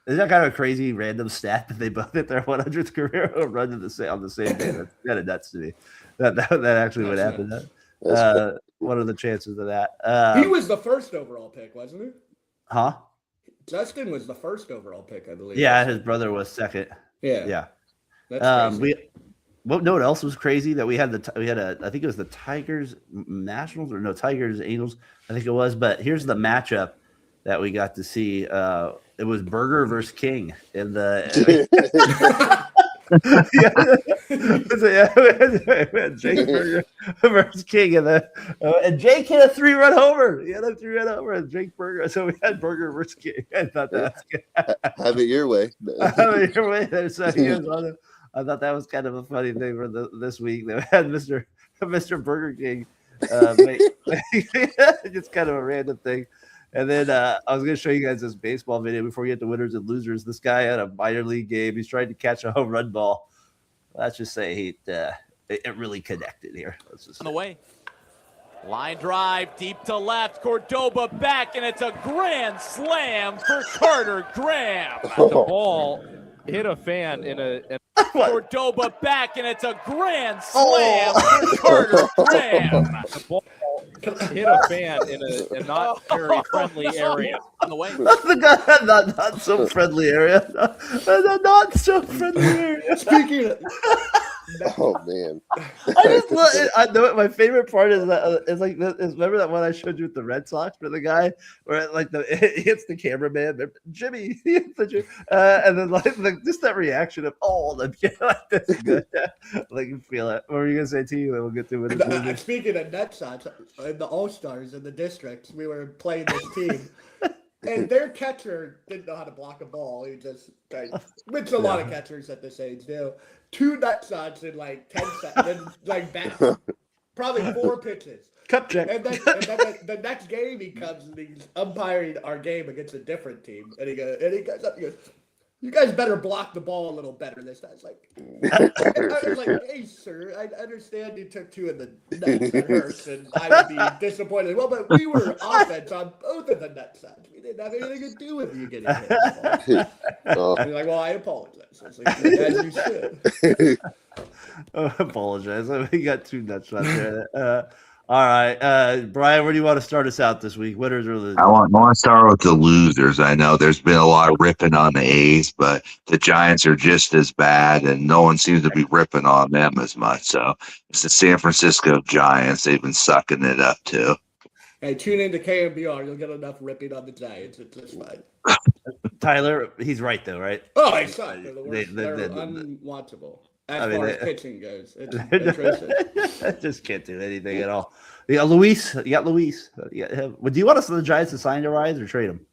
Isn't that kind of a crazy random stat that they both hit their 100th career home run on the same day? That's kind of nuts to me. That actually would happen. What are the chances of that? He was the first overall pick, wasn't he? Huh? Justin was the first overall pick, I believe. Yeah, his brother was second. Yeah. That's crazy. Know what else was crazy? That we had I think it was the Tigers Nationals or no Tigers Angels, I think it was. But here's the matchup that we got to see. It was Burger versus King in the Jake Burger versus King and Jake hit a 3-run homer. He had a 3-run homer and Jake Burger. So we had Burger versus King. I thought that was good. Have it your way. Have it your way. So he was on it. I thought that was kind of a funny thing for this week. They had Mr. Burger King. Just kind of a random thing. And then I was going to show you guys this baseball video before we get to winners and losers. This guy had a minor league game. He's trying to catch a home run ball. Let's just say it really connected here. On the way. Line drive deep to left. Cordoba back, and it's a grand slam for Carter Graham. The ball hit a fan in Cordoba back, and it's a grand slam for Carter Graham. The ball hit a fan in a not very friendly area. On the way. not so friendly area. Not so friendly area. Speaking of Oh man! I know it. My favorite part is that remember that one I showed you with the Red Sox for the guy where it hits the cameraman, Jimmy, and then just that reaction of that's good. Like you feel it. What were you gonna say to you? We'll get to it. Speaking of Net Sox, in the All Stars in the districts, we were playing this team. And their catcher didn't know how to block a ball. He just, which a lot of catchers at this age do. 2 nut shots in 10 seconds, back, probably 4 pitches. Cup check. And then the next game he comes and he's umpiring our game against a different team. And he goes up and goes, "You guys better block the ball a little better this time." I was like, "Hey, sir, I understand you took 2 in the nuts. It hurts, and I would be disappointed." Well, but we were offense on both of the nut sides. We didn't have anything to do with you getting hit. Oh. He's like, "Well, I apologize." I was like, "As you should." I apologize. We got 2 nut shots there. All right, Brian, where do you want to start us out this week? Winners or losers? I want to start with the losers. I know there's been a lot of ripping on the A's, but the Giants are just as bad, and no one seems to be ripping on them as much. So it's the San Francisco Giants. They've been sucking it up too. Hey, tune into KMBR. You'll get enough ripping on the Giants. It's just fine. Tyler, he's right though, right? Oh, I suck. They're the worst. They're unwatchable. As far as pitching goes, it's atrocious. I just can't do anything at all. You got Luis. Do you want us the Giants to sign Urias or trade him?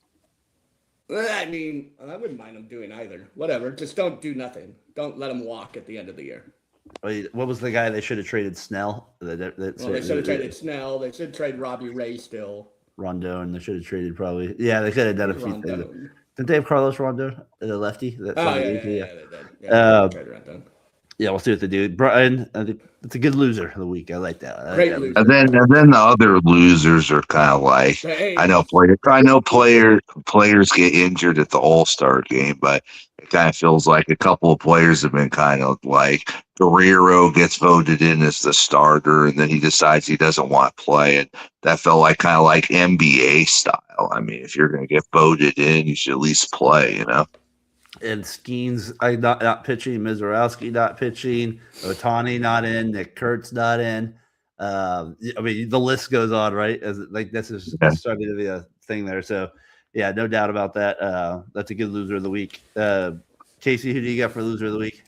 I mean, I wouldn't mind them doing either. Whatever. Just don't do nothing. Don't let them walk at the end of the year. What was the guy they should have traded? Snell? They should have traded Snell. They should trade Robbie Ray still. Rondon. They should have traded probably. Yeah, they could have done a few things. Didn't they have Carlos Rondon, the lefty? They did. Trade Rondon. Yeah, we'll see what they do. Brian, I think it's a good loser of the week. I like that. Great loser. And then the other losers are kind of like, I know players get injured at the All-Star game, but it kind of feels like a couple of players have been kind of like Guerrero gets voted in as the starter, and then he decides he doesn't want to play, and that felt like kind of like NBA style. I mean, if you're going to get voted in, you should at least play, you know. And Skeens not pitching, Mizorowski not pitching, Ohtani not in, Nick Kurtz not in. I mean, the list goes on, right? This is starting to be a thing there. So, yeah, no doubt about that. That's a good loser of the week. Casey, who do you got for loser of the week?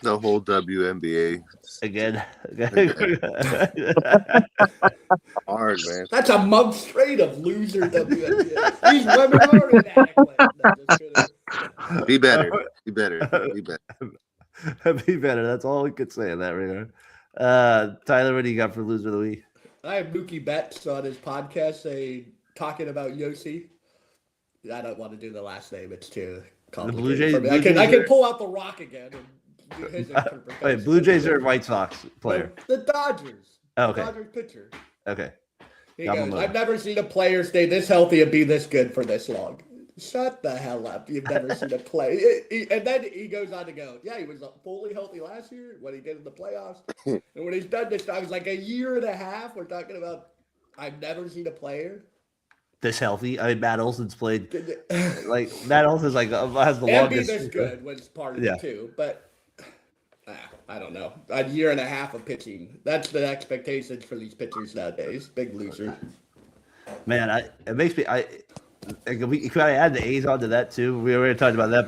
The whole WNBA. Again. Hard, man. That's a month straight of loser WNBA. These women are inadequate. No, just kidding. Be better. Be better. Be better. Be better. That's all we could say in that regard. Tyler, what do you got for loser of the week? I have Mookie Betts on his podcast talking about Yossi. I don't want to do the last name. It's too The complicated Blue Jays. for me. Blue I can Jays pull out the Rock again and do his interpretation. wait, Blue Jays are White Sox player. No, the Dodgers. Oh, okay. The Dodgers pitcher. Okay. He goes, I've never seen a player stay this healthy and be this good for this long. Shut the hell up. You've never seen a play. And then he goes on to go, yeah, he was fully healthy last year when he did in the playoffs. And when he's done this time, it's like a year and a half. We're talking about I've never seen a player this healthy. I mean, Matt Olson's played like Matt Olson's like has the and be longest. this good was part of it too. But I don't know. A year and a half of pitching. That's the expectations for these pitchers nowadays. Big loser. Man, it makes me. We could add the A's onto that too. We already talked about that,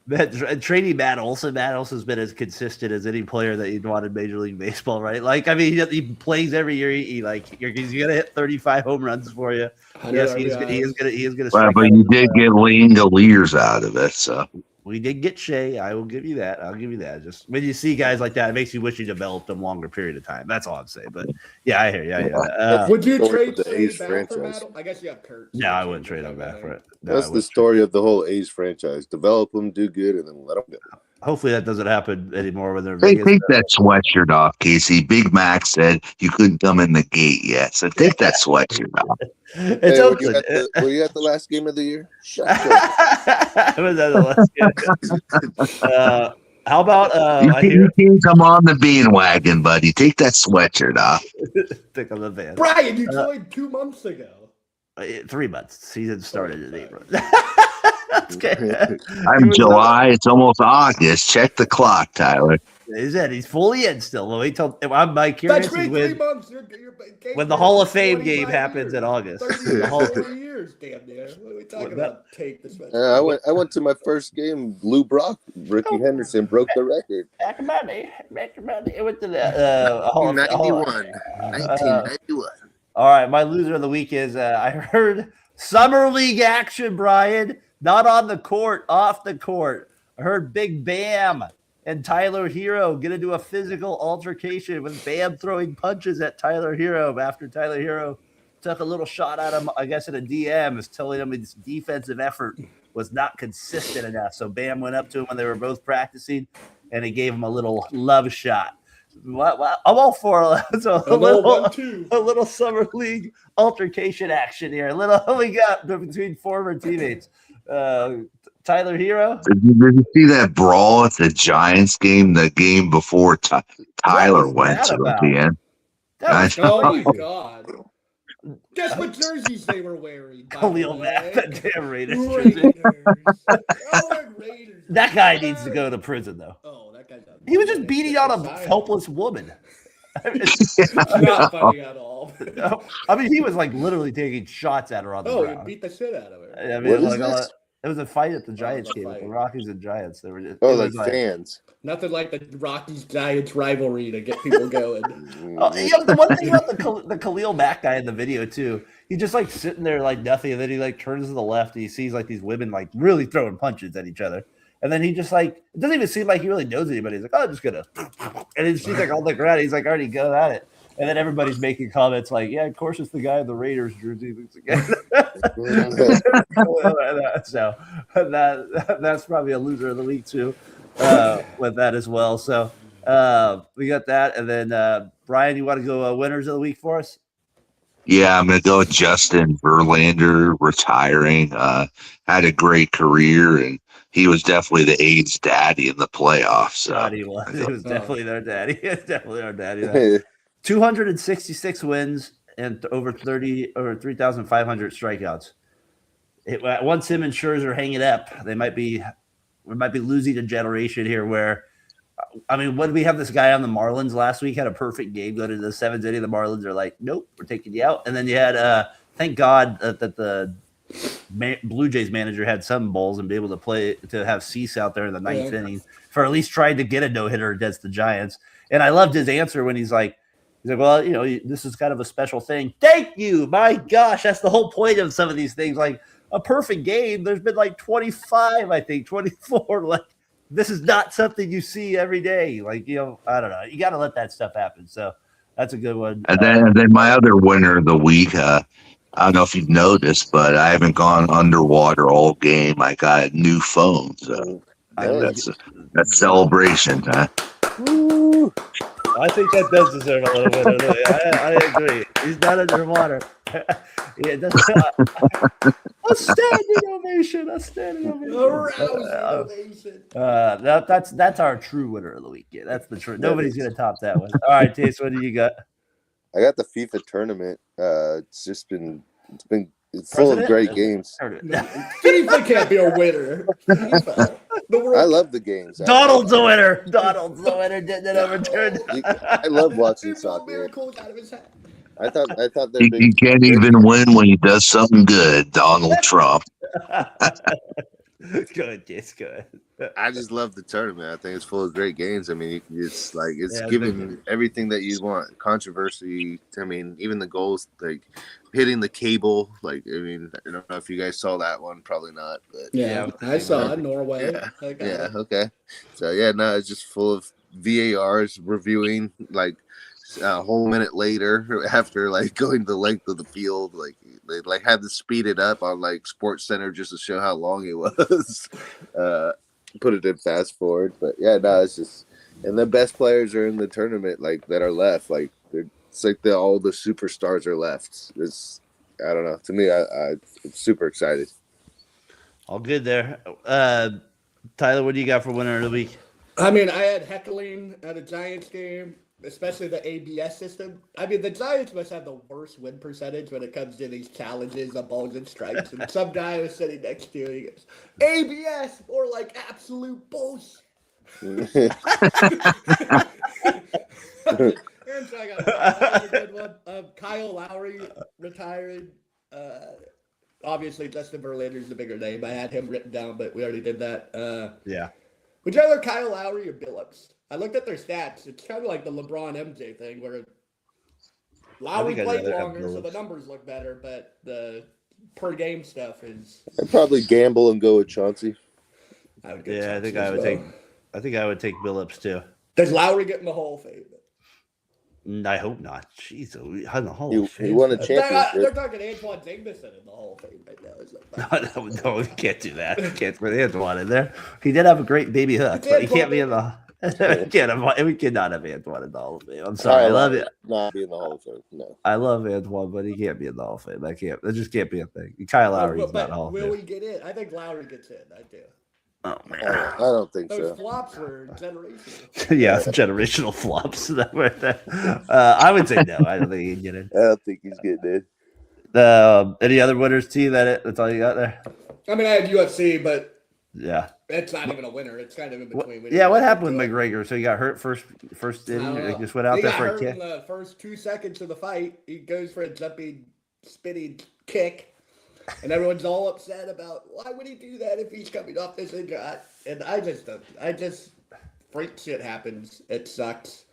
but trading Matt Olson's been as consistent as any player that you'd want in Major League Baseball, right? Like, I mean, he plays every year. He's gonna hit 35 home runs for you. Yes, he is gonna. Well, but you did get Langoliers out of it, so. We did get Shea. I will give you that. I'll give you that. Just when you see guys like that, it makes you wish you developed them longer period of time. That's all I'm saying. But yeah, I hear you. Yeah. Would you trade the Shea A's back franchise? for Matt? I guess you have Kurt. No, I wouldn't trade him back for it. No, That's the story of the whole A's franchise. Develop them, do good, and then let them go. Hopefully that doesn't happen anymore when they're Take that sweatshirt off, Casey. Big Mac said you couldn't come in the gate yet, so take that sweatshirt off. It's hey, were you at the last game of the year? Shut up. Was that the last game? How about you can come on the bean wagon, buddy. Take that sweatshirt off. Think of the van. Brian, you joined 2 months ago. 3 months. Season started in April. I'm July. It's almost August. Check the clock, Tyler. He's fully in still. Wait till my curious That's is 3 months. when the Hall of Fame game happens in August. 30 years, damn near. What are we talking about? Take this. I went to my first game. Lou Brock, Ricky Henderson broke the record. Back money. It went to the 1991. All right, my loser of the week is I heard Summer League action, Brian. Not on the court, off the court. I heard Big Bam and Tyler Hero get into a physical altercation with Bam throwing punches at Tyler Hero after Tyler Hero took a little shot at him, I guess, in a DM, is telling him his defensive effort was not consistent enough. So Bam went up to him when they were both practicing, and he gave him a little love shot. I'm all for a little summer league altercation action here. We got between former teammates. Tyler Hero. Did you see that brawl at the Giants game? The game before Tyler went to the end. Oh my God! Guess what jerseys they were wearing? Khalil Mack, that damn Raiders. Raiders. That guy needs to go to prison, though. Oh, that guy's he was just beating on a helpless woman. Not funny at all. I mean, he was like literally taking shots at her on the ground. He beat the shit out of her. I mean, it was a fight at the Giants game, the Rockies and Giants. They were just, fans. Nothing like the Rockies Giants rivalry to get people going. The one thing about the Khalil Mack guy in the video too, he's just like sitting there like nothing, and then he like turns to the left and he sees like these women like really throwing punches at each other. And then he just like, it doesn't even seem like he really knows anybody. He's like, oh, I'm just gonna, and then she's like on the ground. He's like, already go at it. And then everybody's making comments like, yeah, of course it's the guy in the Raiders jersey. So that's probably a loser of the week too, with that as well. So we got that. And then Brian, you want to go winners of the week for us? Yeah, I'm going to go with Justin Verlander retiring. Had a great career, and he was definitely the A's daddy in the playoffs. So. He was definitely their daddy. Definitely our daddy. 266 wins and over 3,500 strikeouts. Once him and Scherzer hang it up, we might be losing a generation here. Where, I mean, when we have this guy on the Marlins last week, had a perfect game, go to the 7th inning. The Marlins are like, nope, we're taking you out. And then you had, thank God that the Blue Jays manager had some balls and be able to have Cease out there in the 9th inning for at least trying to get a no-hitter against the Giants. And I loved his answer when he's like, well, you know, this is kind of a special thing. Thank you. My gosh, that's the whole point of some of these things. Like a perfect game, there's been like 25, I think, 24. Like this is not something you see every day. Like, you know, I don't know. You got to let that stuff happen. So that's a good one. And then my other winner of the week, I don't know if you've noticed, but I haven't gone underwater all game. I got a new phone, so that's celebration, huh? Woo. I think that does deserve a little bit of I agree. He's not underwater. Yeah, a standing ovation. A standing ovation. That's our true winner of the week. Yeah, that's the true. Nobody's gonna top that one. All right, Taste, what do you got? I got the FIFA tournament. It's been full of great games. FIFA can't be a winner. FIFA. I love the games. Donald's the winner. Donald's the winner. Didn't it overturn? I love watching soccer. Miracles out of his hat. I thought He can't even win when he does something good. Donald Trump. Good, it's good. I just love the tournament. I think it's full of great games. I mean, it's giving everything that you want. Controversy. I mean, even the goals, like hitting the cable. Like, I mean, I don't know if you guys saw that one. Probably not. But yeah, I saw Norway. Yeah. Okay. So yeah, no, it's just full of VARs reviewing like a whole minute later after like going the length of the field. Like they like had to speed it up on like Sports Center just to show how long it was. Put it in fast forward, but yeah, no, it's just, and the best players are in the tournament, like that are left. Like it's like all the superstars are left. It's, I don't know. To me, I'm super excited. All good there. Tyler, what do you got for winner of the week? I mean, I had heckling at a Giants game, especially the ABS system. I mean, the Giants must have the worst win percentage when it comes to these challenges of balls and strikes. And some guy was sitting next to you, he goes, ABS, or like absolute bullshit. And so I got a good one. Kyle Lowry retiring. Obviously, Justin Verlander's the bigger name. I had him written down, but we already did that. Yeah. Would you rather Kyle Lowry or Billups? I looked at their stats. It's kind of like the LeBron MJ thing where Lowry played longer, so the numbers look better, but the per game stuff is. I'd probably gamble and go with Chauncey. I think I would take Billups too. Does Lowry get in the Hall of Fame? I hope not. Jeez, in the Hall of Fame. He won a championship. They're talking Antoine Jameson in the Hall of Fame right now. No, we can't do that. We can't put Antoine in there. He did have a great baby hook, but he can't be in the. We cannot have Antoine in the Hall of Fame. I'm sorry. I love it. Not be in the Hall of Fame. No. I love Antoine, but he can't be in the Hall of Fame. That just can't be a thing. Kyle Lowry is not Hall of Fame. Will he get in? I think Lowry gets in. I do. Oh man, I don't think so. Those flops were generational. Yeah, generational flops. That were there. I would say no. I don't think he'd get in. I don't think he's getting in. Any other winners, T? That's all you got there? I mean, I had UFC, but yeah, it's not even a winner. It's kind of in between. What happened with McGregor? So he got hurt first inning. He just went out there for a kick. In the first 2 seconds of the fight, he goes for a jumping, spinning kick. And everyone's all upset about why would he do that if he's coming off this injury? And I just freak shit happens. It sucks.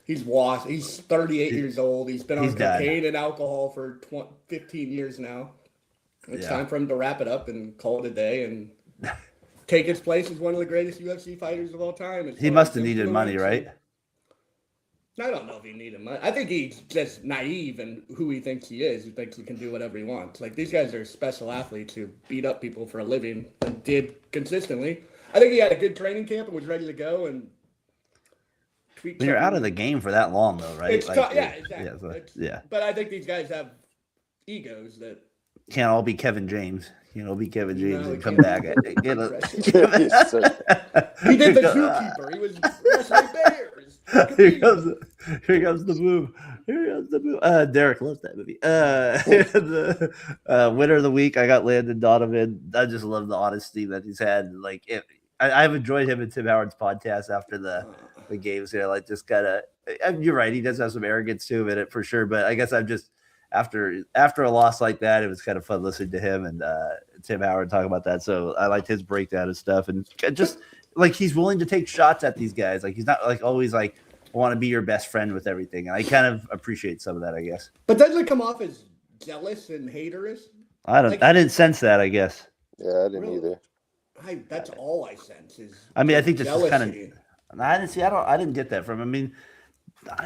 He's washed. He's 38 years old. He's been on cocaine and alcohol for 15 years now. It's time for him to wrap it up and call it a day and take his place as one of the greatest UFC fighters of all time. He must have needed money, right? I don't know if he needed money. I think he's just naive in who he thinks he is. He thinks he can do whatever he wants. Like, these guys are special athletes who beat up people for a living and did consistently. I think he had a good training camp and was ready to go and tweak. You're out of the game for that long, though, right? Exactly. Yeah. But I think these guys have egos that can't all be Kevin James. Be Kevin James and come back. He did the zookeeper. He was wrestling bears. Here comes the move. Derek loves that movie. The winner of the week, I got Landon Donovan. I just love the honesty that he's had. Like, I've enjoyed him and Tim Howard's podcast after the games here. Like, just gotta. You're right. He does have some arrogance to him in it for sure. But I guess I'm just. After a loss like that, it was kind of fun listening to him and Tim Howard talk about that. So I liked his breakdown and stuff, and just like he's willing to take shots at these guys. Like he's not like always like want to be your best friend with everything. And I kind of appreciate some of that, I guess. But doesn't it come off as jealous and haterish? I didn't sense that. I guess. Yeah, I didn't either. That's all I sense is. I mean, I think this is kind of. I didn't get that from him. I mean.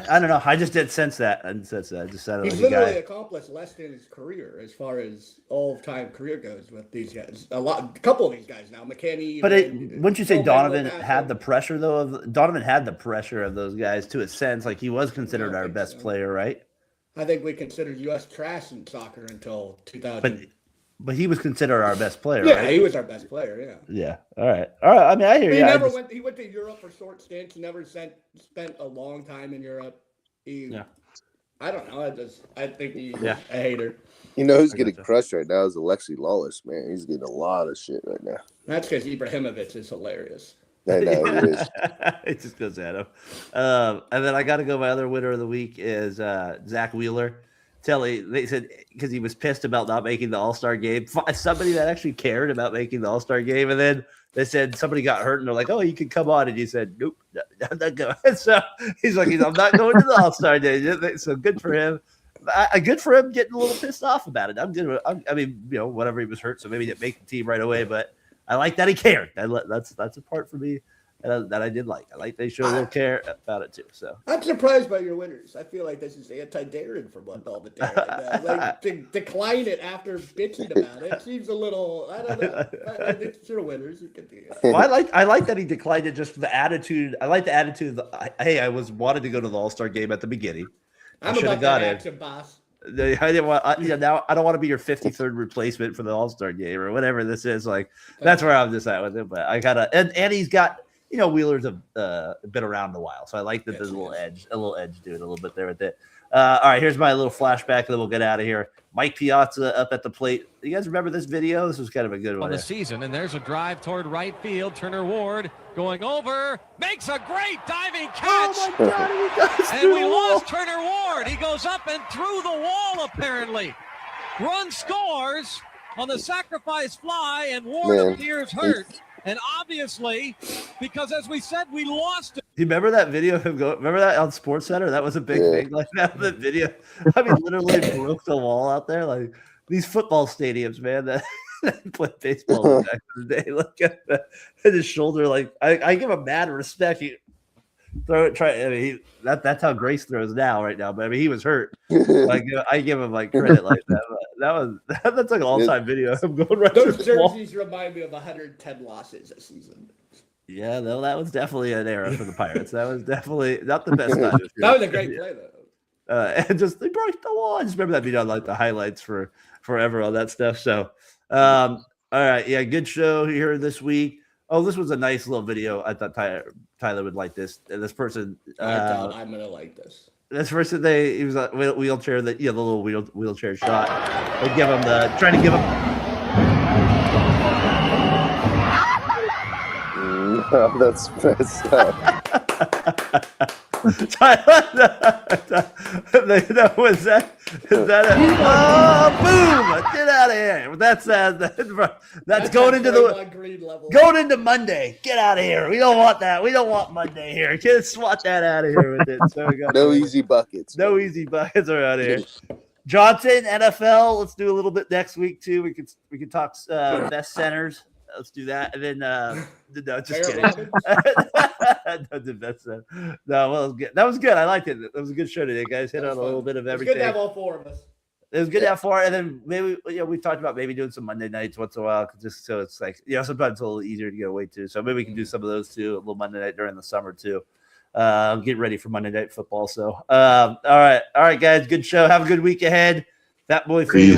I don't know. I just didn't sense that. I didn't sense that. I just sounded He's like a literally guy. accomplished less than his career as far as all-time career goes with these guys. A couple of these guys now, McKinney. But wouldn't you say Donovan Patrick. had the pressure though? Donovan had the pressure of those guys to a sense. Like he was considered our best player, right? I think we considered U.S. trash in soccer until 2000. But he was considered our best player, yeah, right? he was our best player. Yeah. Yeah. All right. I mean, I hear you. He went to Europe for short stints. He never spent a long time in Europe. I don't know. I think he's a hater. You know who's getting crushed right now is Alexi Lawless, man. He's getting a lot of shit right now. That's because Ibrahimovic is hilarious. I know it is. It just goes at him. And then I got to go. My other winner of the week is Zach Wheeler. They said because he was pissed about not making the All-Star game. Somebody that actually cared about making the All-Star game, and then they said somebody got hurt, and they're like, "Oh, you can come on," and he said, "Nope, I'm not going." So he's like, "I'm not going to the All-Star day." So good for him. Good for him getting a little pissed off about it. I'm good. I mean, whatever, he was hurt, so maybe he didn't make the team right away, but I like that he cared. That's a part for me that I did like. I like they showed a little care about it too. So I'm surprised by your winners. I feel like this is anti-Darren for what all the Darren. Like to decline it after bitching about it seems a little. I don't know. I think it's your winners. You can do it. Well, I like that he declined it. Just the attitude. I like the attitude. Hey, I wanted to go to the All-Star game at the beginning. I'm about that action, boss. I didn't want. Now I don't want to be your 53rd replacement for the All-Star game or whatever this is. Like that's where I'm just at with him. But I gotta, and he's got. Wheeler's been around a while, so I like that there's a little edge to it, a little bit there with it. All right, here's my little flashback, and then we'll get out of here. Mike Piazza up at the plate. You guys remember this video? This was kind of a good one. On the season, and there's a drive toward right field. Turner Ward going over, makes a great diving catch. Oh my God, and we lost Turner Ward. He goes up and through the wall, apparently. Run scores on the sacrifice fly, and Ward appears hurt. And obviously, because as we said, we lost it. Do you remember that video of him going? Remember that on Sports Center? That was a big thing. Like that video. I mean, literally broke the wall out there. Like these football stadiums, man. That played baseball back in the day. Look at his shoulder. Like I give him mad respect. He throw it. I mean, that's how Grace throws right now. But I mean, he was hurt. Like I give him like credit like that. That's like an all-time video. I'm going right. Those jerseys remind me of 110 losses this season. Yeah, no, that was definitely an era for the Pirates. That was definitely not the best time. That was a great play though. And just they broke the wall. I just remember that video on like the highlights for forever, all that stuff. So, all right, yeah, good show here this week. Oh, this was a nice little video. I thought Tyler would like this. And this person, I thought I'm gonna like this. This person, he was a wheelchair, the little wheelchair shot. They give him trying to give him. No, that's messed up. Was that it? Oh, boom! Get out of here! That's going into Monday. Get out of here! We don't want that. We don't want Monday here. Just swat that out of here with it. So no easy buckets. No easy buckets around here. Johnson, NFL. Let's do a little bit next week too. We could talk best centers. Let's do that, and then no, just kidding. No, well, that was good. I liked it. That was a good show today, guys. Hit on a little bit of everything. It's good to have all four of us. It was good to have four, and then maybe we talked about maybe doing some Monday nights once in a while, just so it's like sometimes it's a little easier to get away to. So maybe we can do some of those too, a little Monday night during the summer too. Get ready for Monday Night Football. So all right, guys, good show. Have a good week ahead. Fatboy FadeAway.